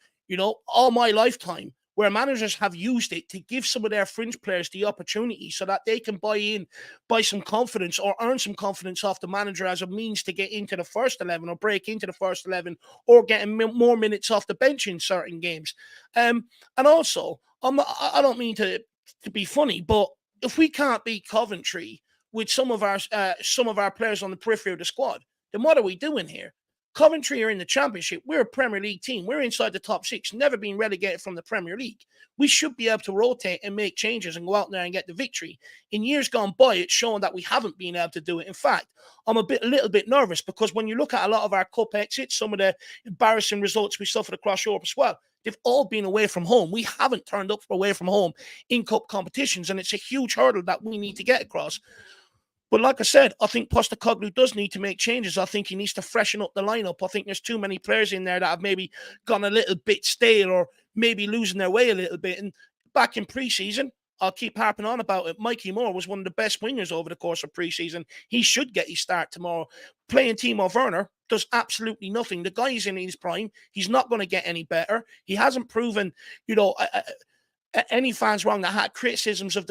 all my lifetime, where managers have used it to give some of their fringe players the opportunity so that they can buy some confidence or earn some confidence off the manager as a means to get into the first 11 or break into the first 11 or getting more minutes off the bench in certain games. And also, I don't mean to be funny, but if we can't beat Coventry with some of our players on the periphery of the squad, then what are we doing here? Coventry are in the Championship. We're a Premier League team. We're inside the top 6, never been relegated from the Premier League. We should be able to rotate and make changes and go out there and get the victory. In years gone by, it's shown that we haven't been able to do it. In fact, I'm a little bit nervous, because when you look at a lot of our cup exits, some of the embarrassing results we suffered across Europe as well, they've all been away from home. We haven't turned up away from home in cup competitions, and it's a huge hurdle that we need to get across. But like I said, I think Postecoglou does need to make changes. I think he needs to freshen up the lineup. I think there's too many players in there that have maybe gone a little bit stale or maybe losing their way a little bit. And back in pre-season, I'll keep harping on about it, Mikey Moore was one of the best wingers over the course of pre-season. He should get his start tomorrow. Playing Timo Werner does absolutely nothing. The guy is in his prime. He's not going to get any better. He hasn't proven, any fans wrong that had criticisms of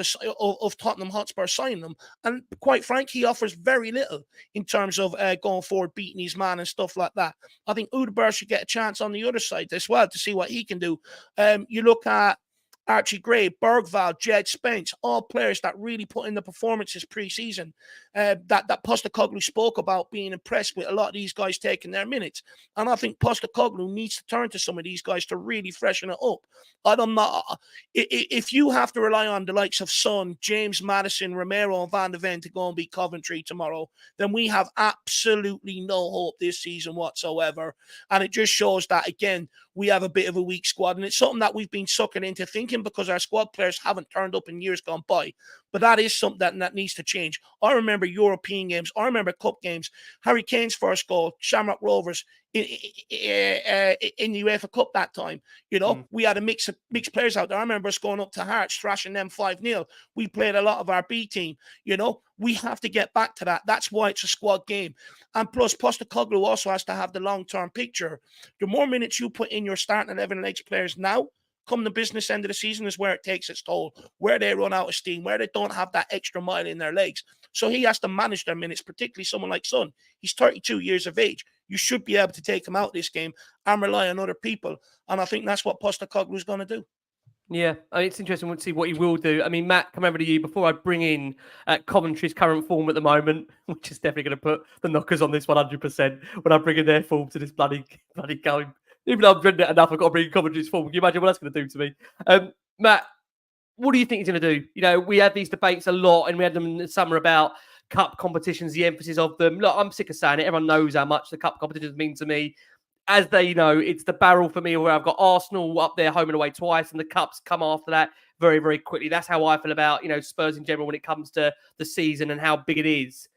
Tottenham Hotspur signing them. And quite frankly, he offers very little in terms of going forward, beating his man and stuff like that. I think Udebert should get a chance on the other side as well to see what he can do. You look at Archie Gray, Bergvall, Jed Spence, all players that really put in the performances pre-season, that Postecoglou spoke about being impressed with a lot of these guys taking their minutes. And I think Postecoglou needs to turn to some of these guys to really freshen it up. If you have to rely on the likes of Son, James Maddison, Romero, and Van de Ven to go and beat Coventry tomorrow, then we have absolutely no hope this season whatsoever. And it just shows that, again, we have a bit of a weak squad. And it's something that we've been sucking into thinking because our squad players haven't turned up in years gone by. But that is something that needs to change. I remember European games. I remember cup games. Harry Kane's first goal, Shamrock Rovers, in the UEFA Cup that time. We had a mix of mixed players out there. I remember us going up to Hearts, thrashing them 5-0. We played a lot of our B team. We have to get back to that. That's why it's a squad game. And plus, Postecoglou also has to have the long-term picture. The more minutes you put in your starting 11 legs players now, come the business end of the season is where it takes its toll, where they run out of steam, where they don't have that extra mile in their legs. So he has to manage their minutes, particularly someone like Son. He's 32 years of age. You should be able to take him out this game and rely on other people. And I think that's what Postecoglou is going to do. Yeah, it's interesting to see what he will do. I mean, Matt, come over to you before I bring in Coventry's current form at the moment, which is definitely going to put the knockers on this 100% when I bring in their form to this bloody game. Even though I've dreaded it enough, I've got to bring in Coventry's form. Can you imagine what that's going to do to me? Matt, what do you think he's going to do? We had these debates a lot, and we had them in the summer about cup competitions, the emphasis of them. Look, I'm sick of saying it. Everyone knows how much the cup competitions mean to me. As they know, it's the barrel for me where I've got Arsenal up there home and away twice, and the cups come after that very, very quickly. That's how I feel about, Spurs in general when it comes to the season and how big it is.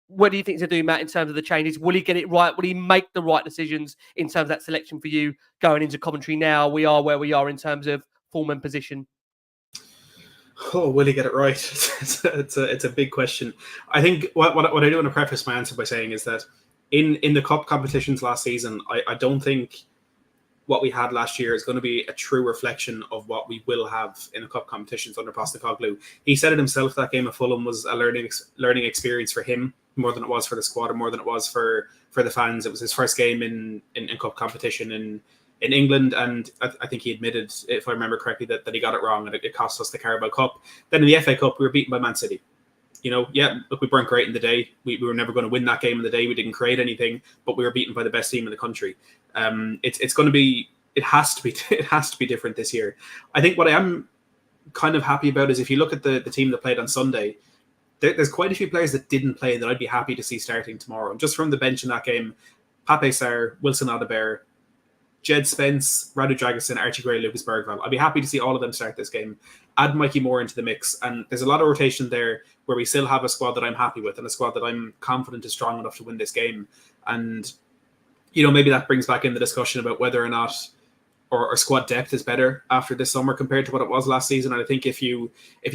What do you think to do, Matt, in terms of the changes? Will he get it right? Will he make the right decisions in terms of that selection for you going into Coventry now? We are where we are in terms of form and position. Oh, will he get it right? It's a big question. I think what I do want to preface my answer by saying is that in the cup competitions last season, I don't think what we had last year is going to be a true reflection of what we will have in the cup competitions under Postecoglou. He said it himself, that game of Fulham was a learning experience for him more than it was for the squad, and more than it was for the fans. It was his first game in cup competition in England, and I think he admitted, if I remember correctly, that he got it wrong and it cost us the Carabao Cup. Then in the FA Cup, we were beaten by Man City. Look, we weren't great in the day. We were never going to win that game in the day. We didn't create anything, but we were beaten by the best team in the country. It's going to be. It has to be different this year. I think what I am kind of happy about is if you look at the team that played on Sunday, there's quite a few players that didn't play that I'd be happy to see starting tomorrow. And just from the bench in that game, Pape Sarr, Wilson Adebayor, Jed Spence, Radu Dragusin, Archie Gray, Lucas Bergvall. I'd be happy to see all of them start this game. Add Mikey Moore into the mix. And there's a lot of rotation there where we still have a squad that I'm happy with and a squad that I'm confident is strong enough to win this game. And, maybe that brings back in the discussion about whether or not our squad depth is better after this summer compared to what it was last season. And I think if you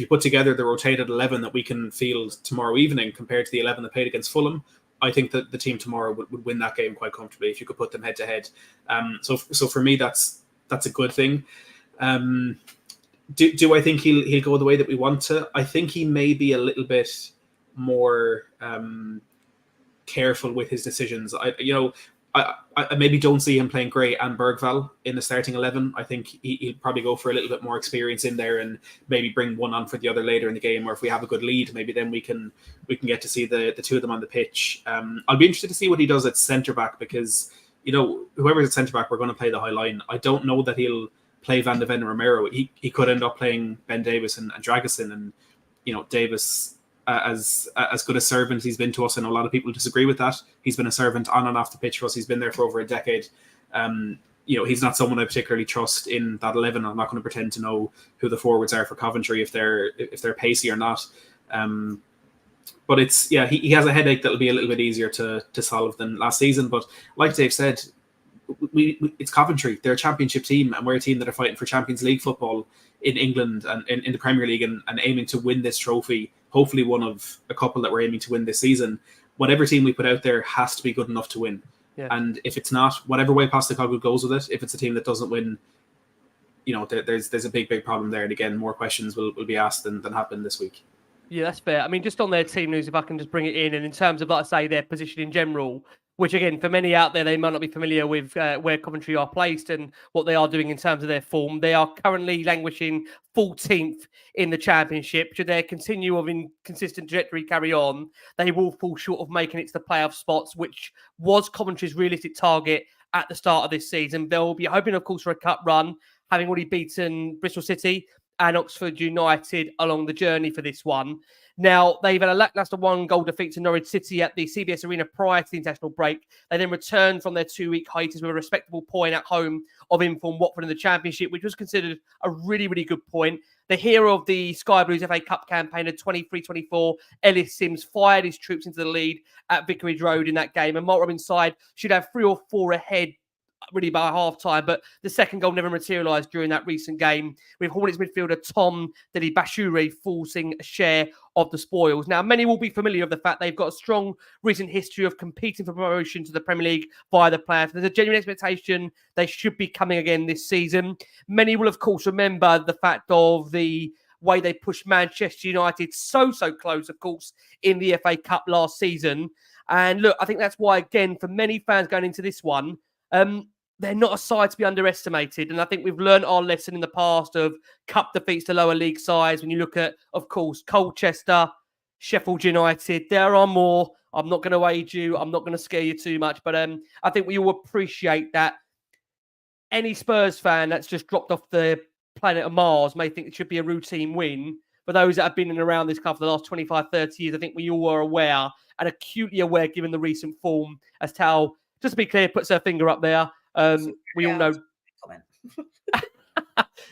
put together the rotated 11 that we can field tomorrow evening compared to the 11 that played against Fulham, I think that the team tomorrow would win that game quite comfortably if you could put them head to head. So for me, that's a good thing. Do I think he'll go the way that we want to? I think he may be a little bit more careful with his decisions. I maybe don't see him playing Gray and Bergvall in the starting 11. I think he'll probably go for a little bit more experience in there and maybe bring one on for the other later in the game. Or if we have a good lead, maybe then we can get to see the two of them on the pitch. I'll be interested to see what he does at centre back because, whoever's at centre back, we're going to play the high line. I don't know that he'll play Van de Ven and Romero. He could end up playing Ben Davis and Dragusin, and Davis as good a servant as he's been to us. I know a lot of people disagree with that. He's been a servant on and off the pitch for us. He's been there for over a decade. He's not someone I particularly trust in that 11. I'm not going to pretend to know who the forwards are for Coventry if they're pacey or not. But he has a headache that'll be a little bit easier to solve than last season. But like Dave said, it's Coventry. They're a championship team, and we're a team that are fighting for Champions League football in England and in the Premier League and aiming to win this trophy. Hopefully one of a couple that we're aiming to win this season. Whatever team we put out there has to be good enough to win. Yeah. And if it's not, whatever way Postecoglou goes with it, if it's a team that doesn't win, there's a big problem there. And again, more questions will be asked than happened this week. Yeah, that's fair. I mean, just on their team news, if I can just bring it in, and in terms of, like I say, their position in general, which again, for many out there, they might not be familiar with where Coventry are placed and what they are doing in terms of their form. They are currently languishing 14th in the Championship. Should their continue of inconsistent trajectory carry on, they will fall short of making it to the playoff spots, which was Coventry's realistic target at the start of this season. They'll be hoping, of course, for a cup run, having already beaten Bristol City and Oxford United along the journey for this one. Now, they've had a lacklustre 1-goal defeat to Norwich City at the CBS Arena prior to the international break. They then returned from their 2-week hiatus with a respectable point at home of informed Watford in the Championship, which was considered a really, really good point. The hero of the Sky Blues FA Cup campaign at 23-24, Ellis Sims, fired his troops into the lead at Vicarage Road in that game. And Mark Robins' side should have 3 or 4 ahead really by half-time, but the second goal never materialised during that recent game, with Hornets midfielder Tom Deli-Bashiri forcing a share of the spoils. Now, many will be familiar with the fact they've got a strong recent history of competing for promotion to the Premier League via the playoffs. There's a genuine expectation they should be coming again this season. Many will, of course, remember the fact of the way they pushed Manchester United so close, of course, in the FA Cup last season. And look, I think that's why, again, for many fans going into this one, they're not a side to be underestimated. And I think we've learned our lesson in the past of cup defeats to lower league sides. When you look at, of course, Colchester, Sheffield United, there are more. I'm not going to age you. I'm not going to scare you too much. But I think we all appreciate that any Spurs fan that's just dropped off the planet of Mars may think it should be a routine win. For those that have been in and around this club for the last 25, 30 years, I think we all are aware and acutely aware, given the recent form, as to how, just to be clear, puts her finger up there. We all know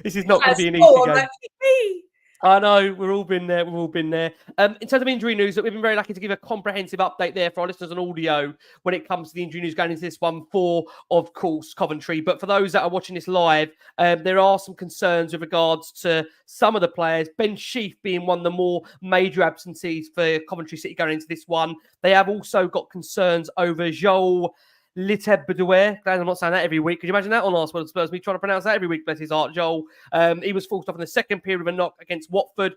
this is not going to be an easy game. I know, we've all been there. In terms of injury news, we've been very lucky to give a comprehensive update there for our listeners on audio when it comes to the injury news going into this one for, of course, Coventry. But for those that are watching this live, there are some concerns with regards to some of the players. Ben Sheaf being one of the more major absentees for Coventry City going into this one. They have also got concerns over Joel Litebedouer. Glad I'm not saying that every week. Could you imagine that on Last Word on Spurs? Me trying to pronounce that every week, bless his heart, Joel. He was forced off in the second period with a knock against Watford.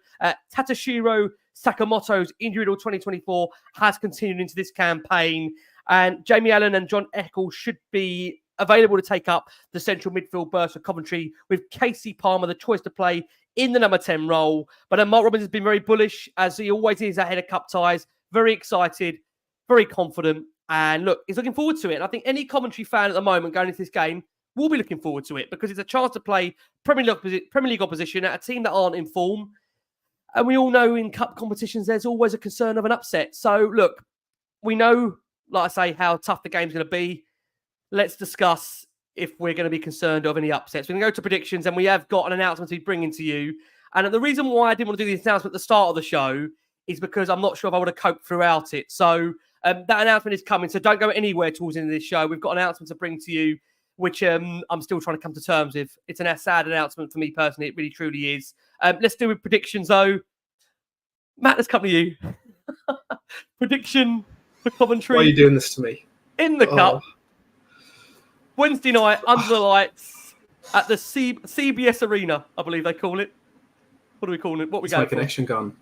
Tatashiro Sakamoto's injury till 2024 has continued into this campaign. And Jamie Allen and John Eccles should be available to take up the central midfield berth for Coventry, with Casey Palmer the choice to play in the number 10 role. But Mark Robins has been very bullish, as he always is ahead of cup ties. Very excited, very confident. And look, he's looking forward to it. And I think any Coventry fan at the moment going into this game will be looking forward to it, because it's a chance to play Premier League opposition at a team that aren't in form. And we all know in cup competitions, there's always a concern of an upset. So look, we know, like I say, how tough the game's going to be. Let's discuss if we're going to be concerned of any upsets. We're going to go to predictions, and we have got an announcement to be bringing to you. And the reason why I didn't want to do this announcement at the start of the show is because I'm not sure if I would have coped throughout it. So that announcement is coming, so don't go anywhere towards the end of this show. We've got an announcement to bring to you, which I'm still trying to come to terms with. It's a sad announcement for me personally. It really, truly is. Let's do with predictions, though. Matt, let's come to you. Prediction for Coventry. Why are you doing this to me? In the cup. Wednesday night, under the lights, at the CBS Arena, I believe they call it. What are we calling it? What are we going for? My connection gone.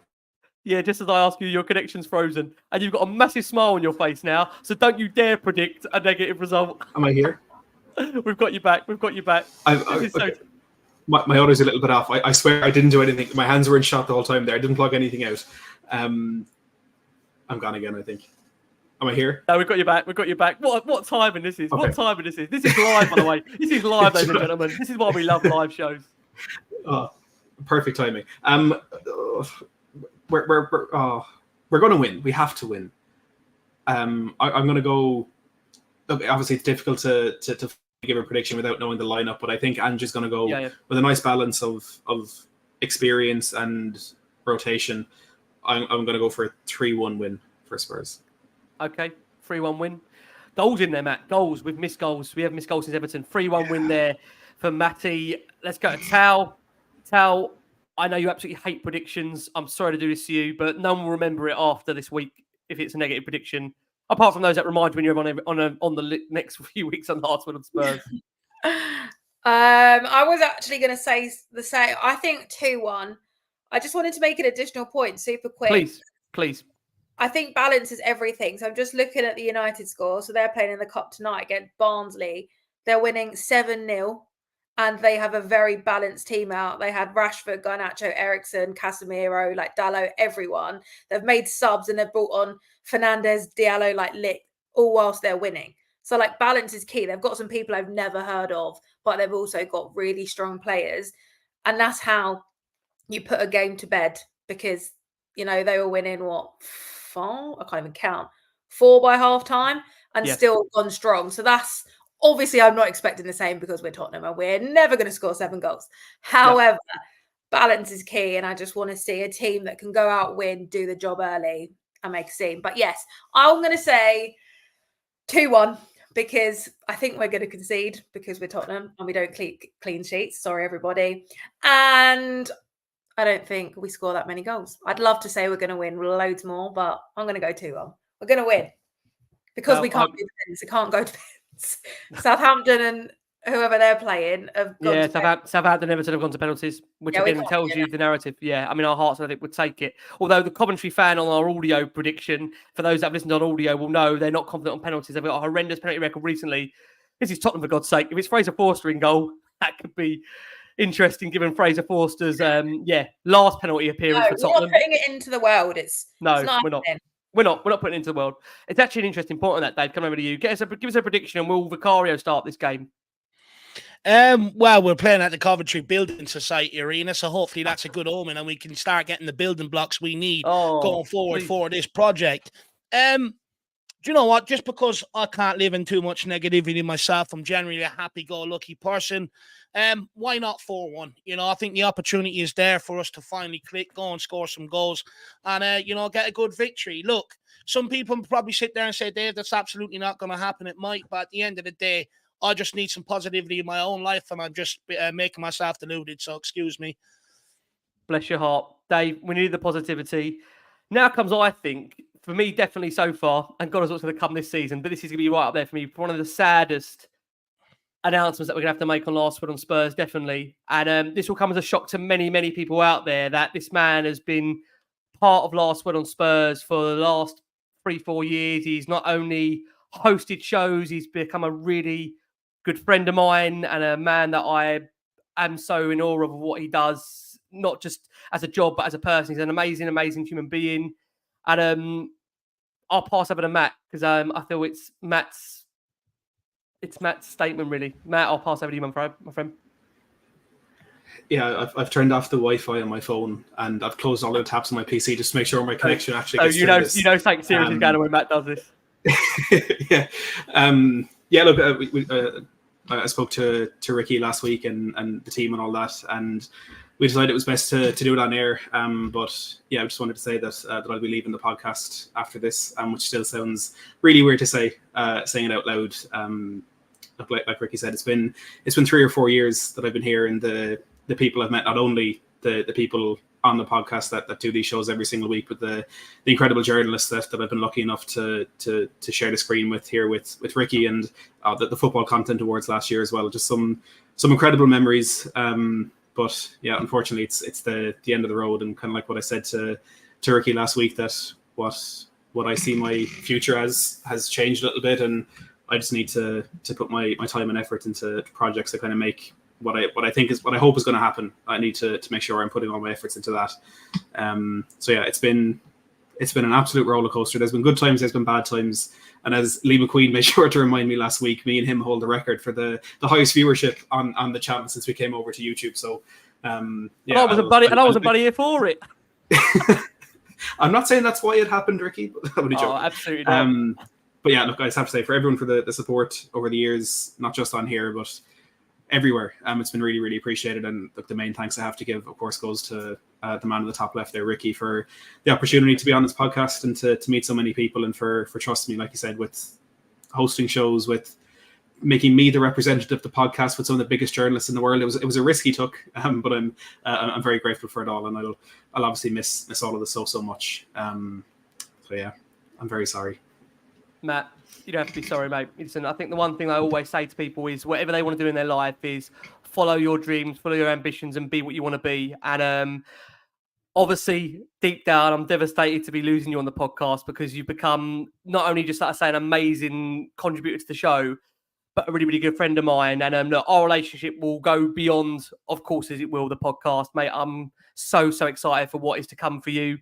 Yeah, just as I ask you, your connection's frozen. And you've got a massive smile on your face now, so don't you dare predict a negative result. Am I here? We've got you back. Okay. My audio's a little bit off. I swear I didn't do anything. My hands were in shot the whole time there. I didn't plug anything out. I'm gone again, I think. Am I here? No, we've got you back. What timing this is? Okay. What timing this is? This is live, by the way. This is live, ladies and gentlemen. This is why we love live shows. Oh, perfect timing. We're going to win. We have to win. I'm going to go. Look, obviously, it's difficult to give a prediction without knowing the lineup, but I think Angie's going to go with a nice balance of experience and rotation. I'm going to go for a 3-1 win for Spurs. Okay, 3-1 win. Goals in there, Matt. Goals. We've missed goals. We have missed goals since Everton. 3-1 win there for Matty. Let's go to Tal. Tal, I know you absolutely hate predictions. I'm sorry to do this to you, but no one will remember it after this week if it's a negative prediction. Apart from those that remind you when you're on the next few weeks on Last Word on Spurs. I was actually going to say the same. I think 2-1. I just wanted to make an additional point super quick. Please. I think balance is everything. So I'm just looking at the United score. So they're playing in the Cup tonight against Barnsley. They're winning 7-0. And they have a very balanced team out. They had Rashford, Garnacho, Ericsson, Casemiro, like Dalot, everyone. They've made subs and they've brought on Fernandez, Diallo, like lit, all whilst they're winning. So like balance is key. They've got some people I've never heard of, but they've also got really strong players. And that's how you put a game to bed, because, you know, they were winning four? I can't even count. 4 by half time and still gone strong. So that's, obviously, I'm not expecting the same because we're Tottenham and we're never going to score 7 goals. However, balance is key. And I just want to see a team that can go out, win, do the job early and make a scene. But yes, I'm going to say 2-1 because I think we're going to concede because we're Tottenham and we don't clean sheets. Sorry, everybody. And I don't think we score that many goals. I'd love to say we're going to win loads more, but I'm going to go 2-1. We're going to win because we can't do defense. It can't go defense. Southampton and whoever they're playing have gone to Southampton, Everton have gone to penalties, which again tells you the narrative. Yeah, I mean, our hearts, I think, would take it. Although the Coventry fan on our audio prediction, for those that have listened on audio, will know they're not confident on penalties. They've got a horrendous penalty record recently. This is Tottenham, for God's sake. If it's Fraser Forster in goal, that could be interesting, given Fraser Forster's last penalty appearance for Tottenham. We're not putting it into the world. We're not. We're not putting it into the world. It's actually an interesting point on that, Dave. Come over to you. Give us a prediction, and will Vicario start this game? Well, we're playing at the Coventry Building Society Arena, so hopefully that's a good omen, and we can start getting the building blocks we need going forward for this project. Do you know what? Just because I can't live in too much negativity myself, I'm generally a happy-go-lucky person. Why not 4-1? You know, I think the opportunity is there for us to finally click, go and score some goals and, get a good victory. Look, some people probably sit there and say, Dave, that's absolutely not going to happen. It might, but at the end of the day, I just need some positivity in my own life and I'm just making myself deluded, so excuse me. Bless your heart. Dave, we need the positivity. Now comes, I think, for me, definitely so far, and God knows what's going to come this season, but this is going to be right up there for me. One of the saddest announcements that we're going to have to make on Last Word on Spurs, definitely. And this will come as a shock to many, many people out there that this man has been part of Last Word on Spurs for the last 3-4 years. He's not only hosted shows, he's become a really good friend of mine and a man that I am so in awe of what he does, not just as a job, but as a person. He's an amazing, amazing human being. And I'll pass over to Matt because I feel it's Matt's statement, really. Matt, I'll pass over to you, my friend. Yeah, I've turned off the Wi-Fi on my phone and I've closed all the tabs on my PC just to make sure my connection actually gets through this. You know something serious is going on when Matt does this. Look, I spoke to Ricky last week and the team and all that, and we decided it was best to do it on air. But yeah, I just wanted to say that I'll be leaving the podcast after this, which still sounds really weird to say, saying it out loud. Like Ricky said, it's been 3 or 4 years that I've been here, and the people I've met, not only the people on the podcast that do these shows every single week, but the incredible journalists that I've been lucky enough to share the screen with here with Ricky, and the Football Content Awards last year as well. Just some incredible memories. But yeah, unfortunately, it's the end of the road, and kind of like what I said to Ricky last week, that what I see my future as has changed a little bit, and I just need to put my time and effort into projects that kind of make what I think is what I hope is going to happen. I need to make sure I'm putting all my efforts into that. So yeah, it's been an absolute roller coaster. There's been good times, there's been bad times, and as Lee McQueen made sure to remind me last week, me and him hold the record for the highest viewership on the channel since we came over to YouTube. So I was a buddy here for it. I'm not saying that's why it happened, Ricky, but I'm only joking. Absolutely not. But yeah, look, I just have to say, for everyone for the support over the years, not just on here, but everywhere, it's been really, really appreciated. And look, the main thanks I have to give, of course, goes to the man at the top left there, Ricky, for the opportunity to be on this podcast and to meet so many people, and for trusting me, like you said, with hosting shows, with making me the representative of the podcast with some of the biggest journalists in the world. It was a risk he took, but I'm very grateful for it all, and I'll obviously miss all of this so much. So yeah, I'm very sorry. Matt, you don't have to be sorry, mate. Listen, I think the one thing I always say to people is whatever they want to do in their life is follow your dreams, follow your ambitions, and be what you want to be. And obviously, deep down, I'm devastated to be losing you on the podcast because you've become not only just, like I say, an amazing contributor to the show, but a really, really good friend of mine. And look, our relationship will go beyond, of course, as it will, the podcast, mate. I'm so, so excited for what is to come for you.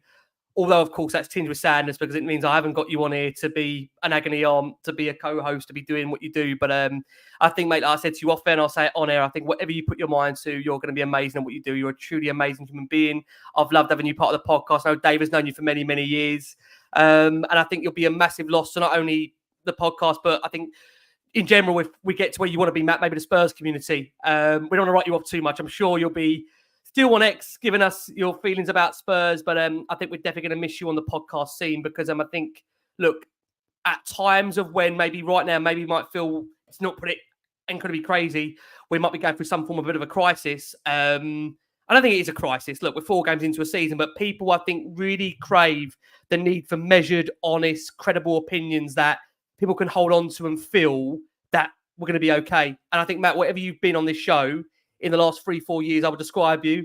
Although, of course, that's tinged with sadness because it means I haven't got you on here to be an agony aunt, to be a co-host, to be doing what you do. But I think, mate, like I said to you off air and I'll say it on air, I think whatever you put your mind to, you're going to be amazing at what you do. You're a truly amazing human being. I've loved having you part of the podcast. I know Dave has known you for many, many years. And I think you'll be a massive loss to not only the podcast, but I think in general, if we get to where you want to be, Matt, maybe the Spurs community. We don't want to write you off too much. I'm sure you'll be still on X, giving us your feelings about Spurs, but I think we're definitely going to miss you on the podcast scene because I think, look, at times of when maybe right now, maybe you might feel, it's not put it incredibly crazy, we might be going through some form of a bit of a crisis. I don't think it is a crisis. Look, we're 4 games into a season, but people, I think, really crave the need for measured, honest, credible opinions that people can hold on to and feel that we're going to be okay. And I think, Matt, whatever you've been on this show, in the last 3-4 years, I would describe you.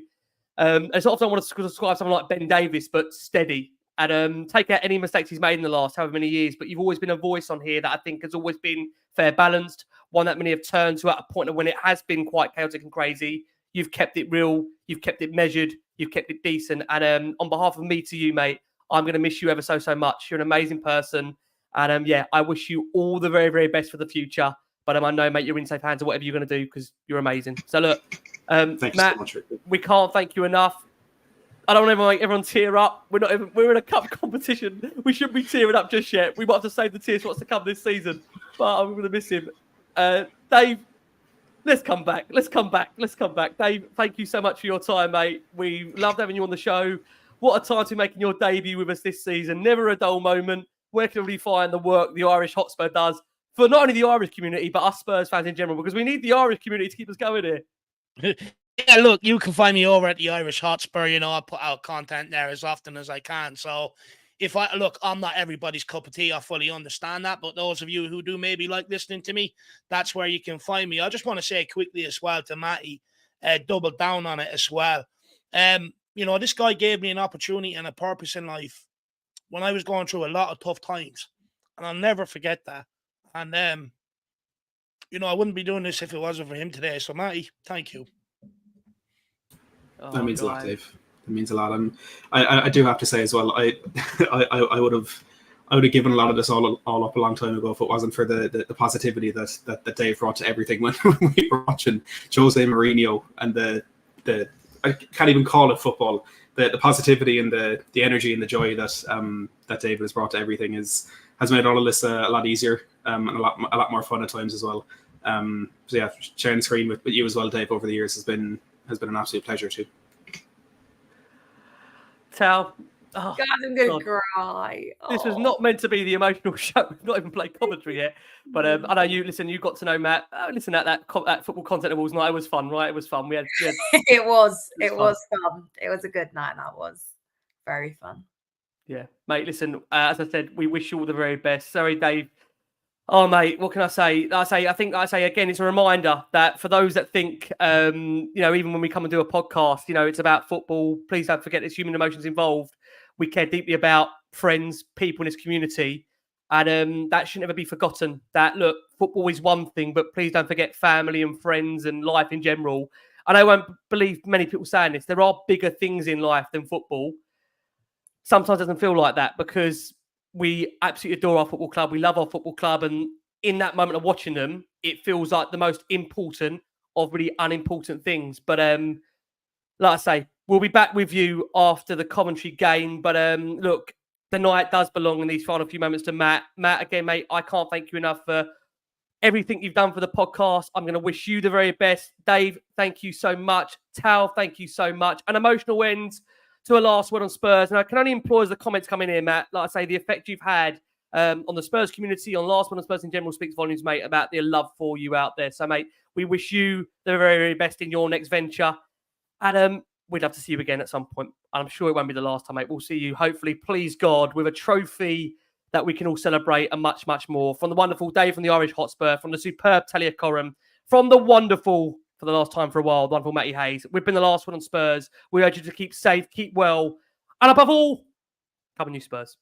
It's not often I want to describe someone like Ben Davis, but steady. And take out any mistakes he's made in the last however many years. But you've always been a voice on here that I think has always been fair balanced. One that many have turned to at a point of when it has been quite chaotic and crazy. You've kept it real. You've kept it measured. You've kept it decent. And on behalf of me to you, mate, I'm going to miss you ever so, so much. You're an amazing person. And yeah, I wish you all the very, very best for the future. But I know, mate, you're in safe hands of whatever you're going to do because you're amazing. So look, Thank Matt, you so much, we can't thank you enough. I don't want to make everyone tear up. We're in a cup competition. We shouldn't be tearing up just yet. We might have to save the tears for what's to come this season. But I'm going to miss him. Dave, let's come back. Dave, thank you so much for your time, mate. We loved having you on the show. What a time to be making your debut with us this season. Never a dull moment. Where can we find the work the Irish Hotspur does for not only the Irish community, but us Spurs fans in general, because we need the Irish community to keep us going here. Yeah, look, you can find me over at the Irish Hotspur. You know, I put out content there as often as I can. So I'm not everybody's cup of tea. I fully understand that. But those of you who do maybe like listening to me, that's where you can find me. I just want to say quickly as well to Matty, double down on it as well. This guy gave me an opportunity and a purpose in life when I was going through a lot of tough times. And I'll never forget that. And, I wouldn't be doing this if it wasn't for him today. So, Matty, thank you. That means a lot, Dave. That means a lot. And I do have to say as well, I would have given a lot of this all up a long time ago if it wasn't for the positivity that Dave brought to everything when we were watching Jose Mourinho and the I can't even call it football. The positivity and the energy and the joy that David has brought to everything has made all of this a lot easier and a lot more fun at times as well. So yeah, sharing the screen with you as well, Dave, over the years has been an absolute pleasure too. Tal, God, I'm going to cry. This was not meant to be the emotional show. We've not even played commentary yet. But I know you got to know Matt. Listen, that football content awards night, it was fun, right? It was fun. We had It was fun. It was a good night. That was very fun. Yeah, mate, listen, as I said, we wish you all the very best. Sorry, Dave. Oh, mate, what can I say? I think again, it's a reminder that for those that think, even when we come and do a podcast, it's about football, please don't forget there's human emotions involved. We care deeply about friends, people in this community, and that should never be forgotten. That, look, football is one thing, but please don't forget family and friends and life in general. And I won't believe many people saying this. There are bigger things in life than football. Sometimes it doesn't feel like that because we absolutely adore our football club. We love our football club. And in that moment of watching them, it feels like the most important of really unimportant things. But like I say, we'll be back with you after the Coventry game. But look, the night does belong in these final few moments to Matt. Matt, again, mate, I can't thank you enough for everything you've done for the podcast. I'm going to wish you the very best. Dave, thank you so much. Tal, thank you so much. An emotional end to a last word on Spurs. And I can only implore as the comments come in here, Matt, like I say, the effect you've had on the Spurs community, on last word on Spurs in general speaks volumes, mate, about the love for you out there. So, mate, we wish you the very, very best in your next venture. Adam, we'd love to see you again at some point. I'm sure it won't be the last time, mate. We'll see you, hopefully, please God, with a trophy that we can all celebrate and much, much more. From the wonderful Dave from the Irish Hotspur, from the superb Talia Coren, from the wonderful, for the last time for a while, the wonderful Matty Hayes. We've been the last one on Spurs. We urge you to keep safe, keep well, and above all, come on, you Spurs.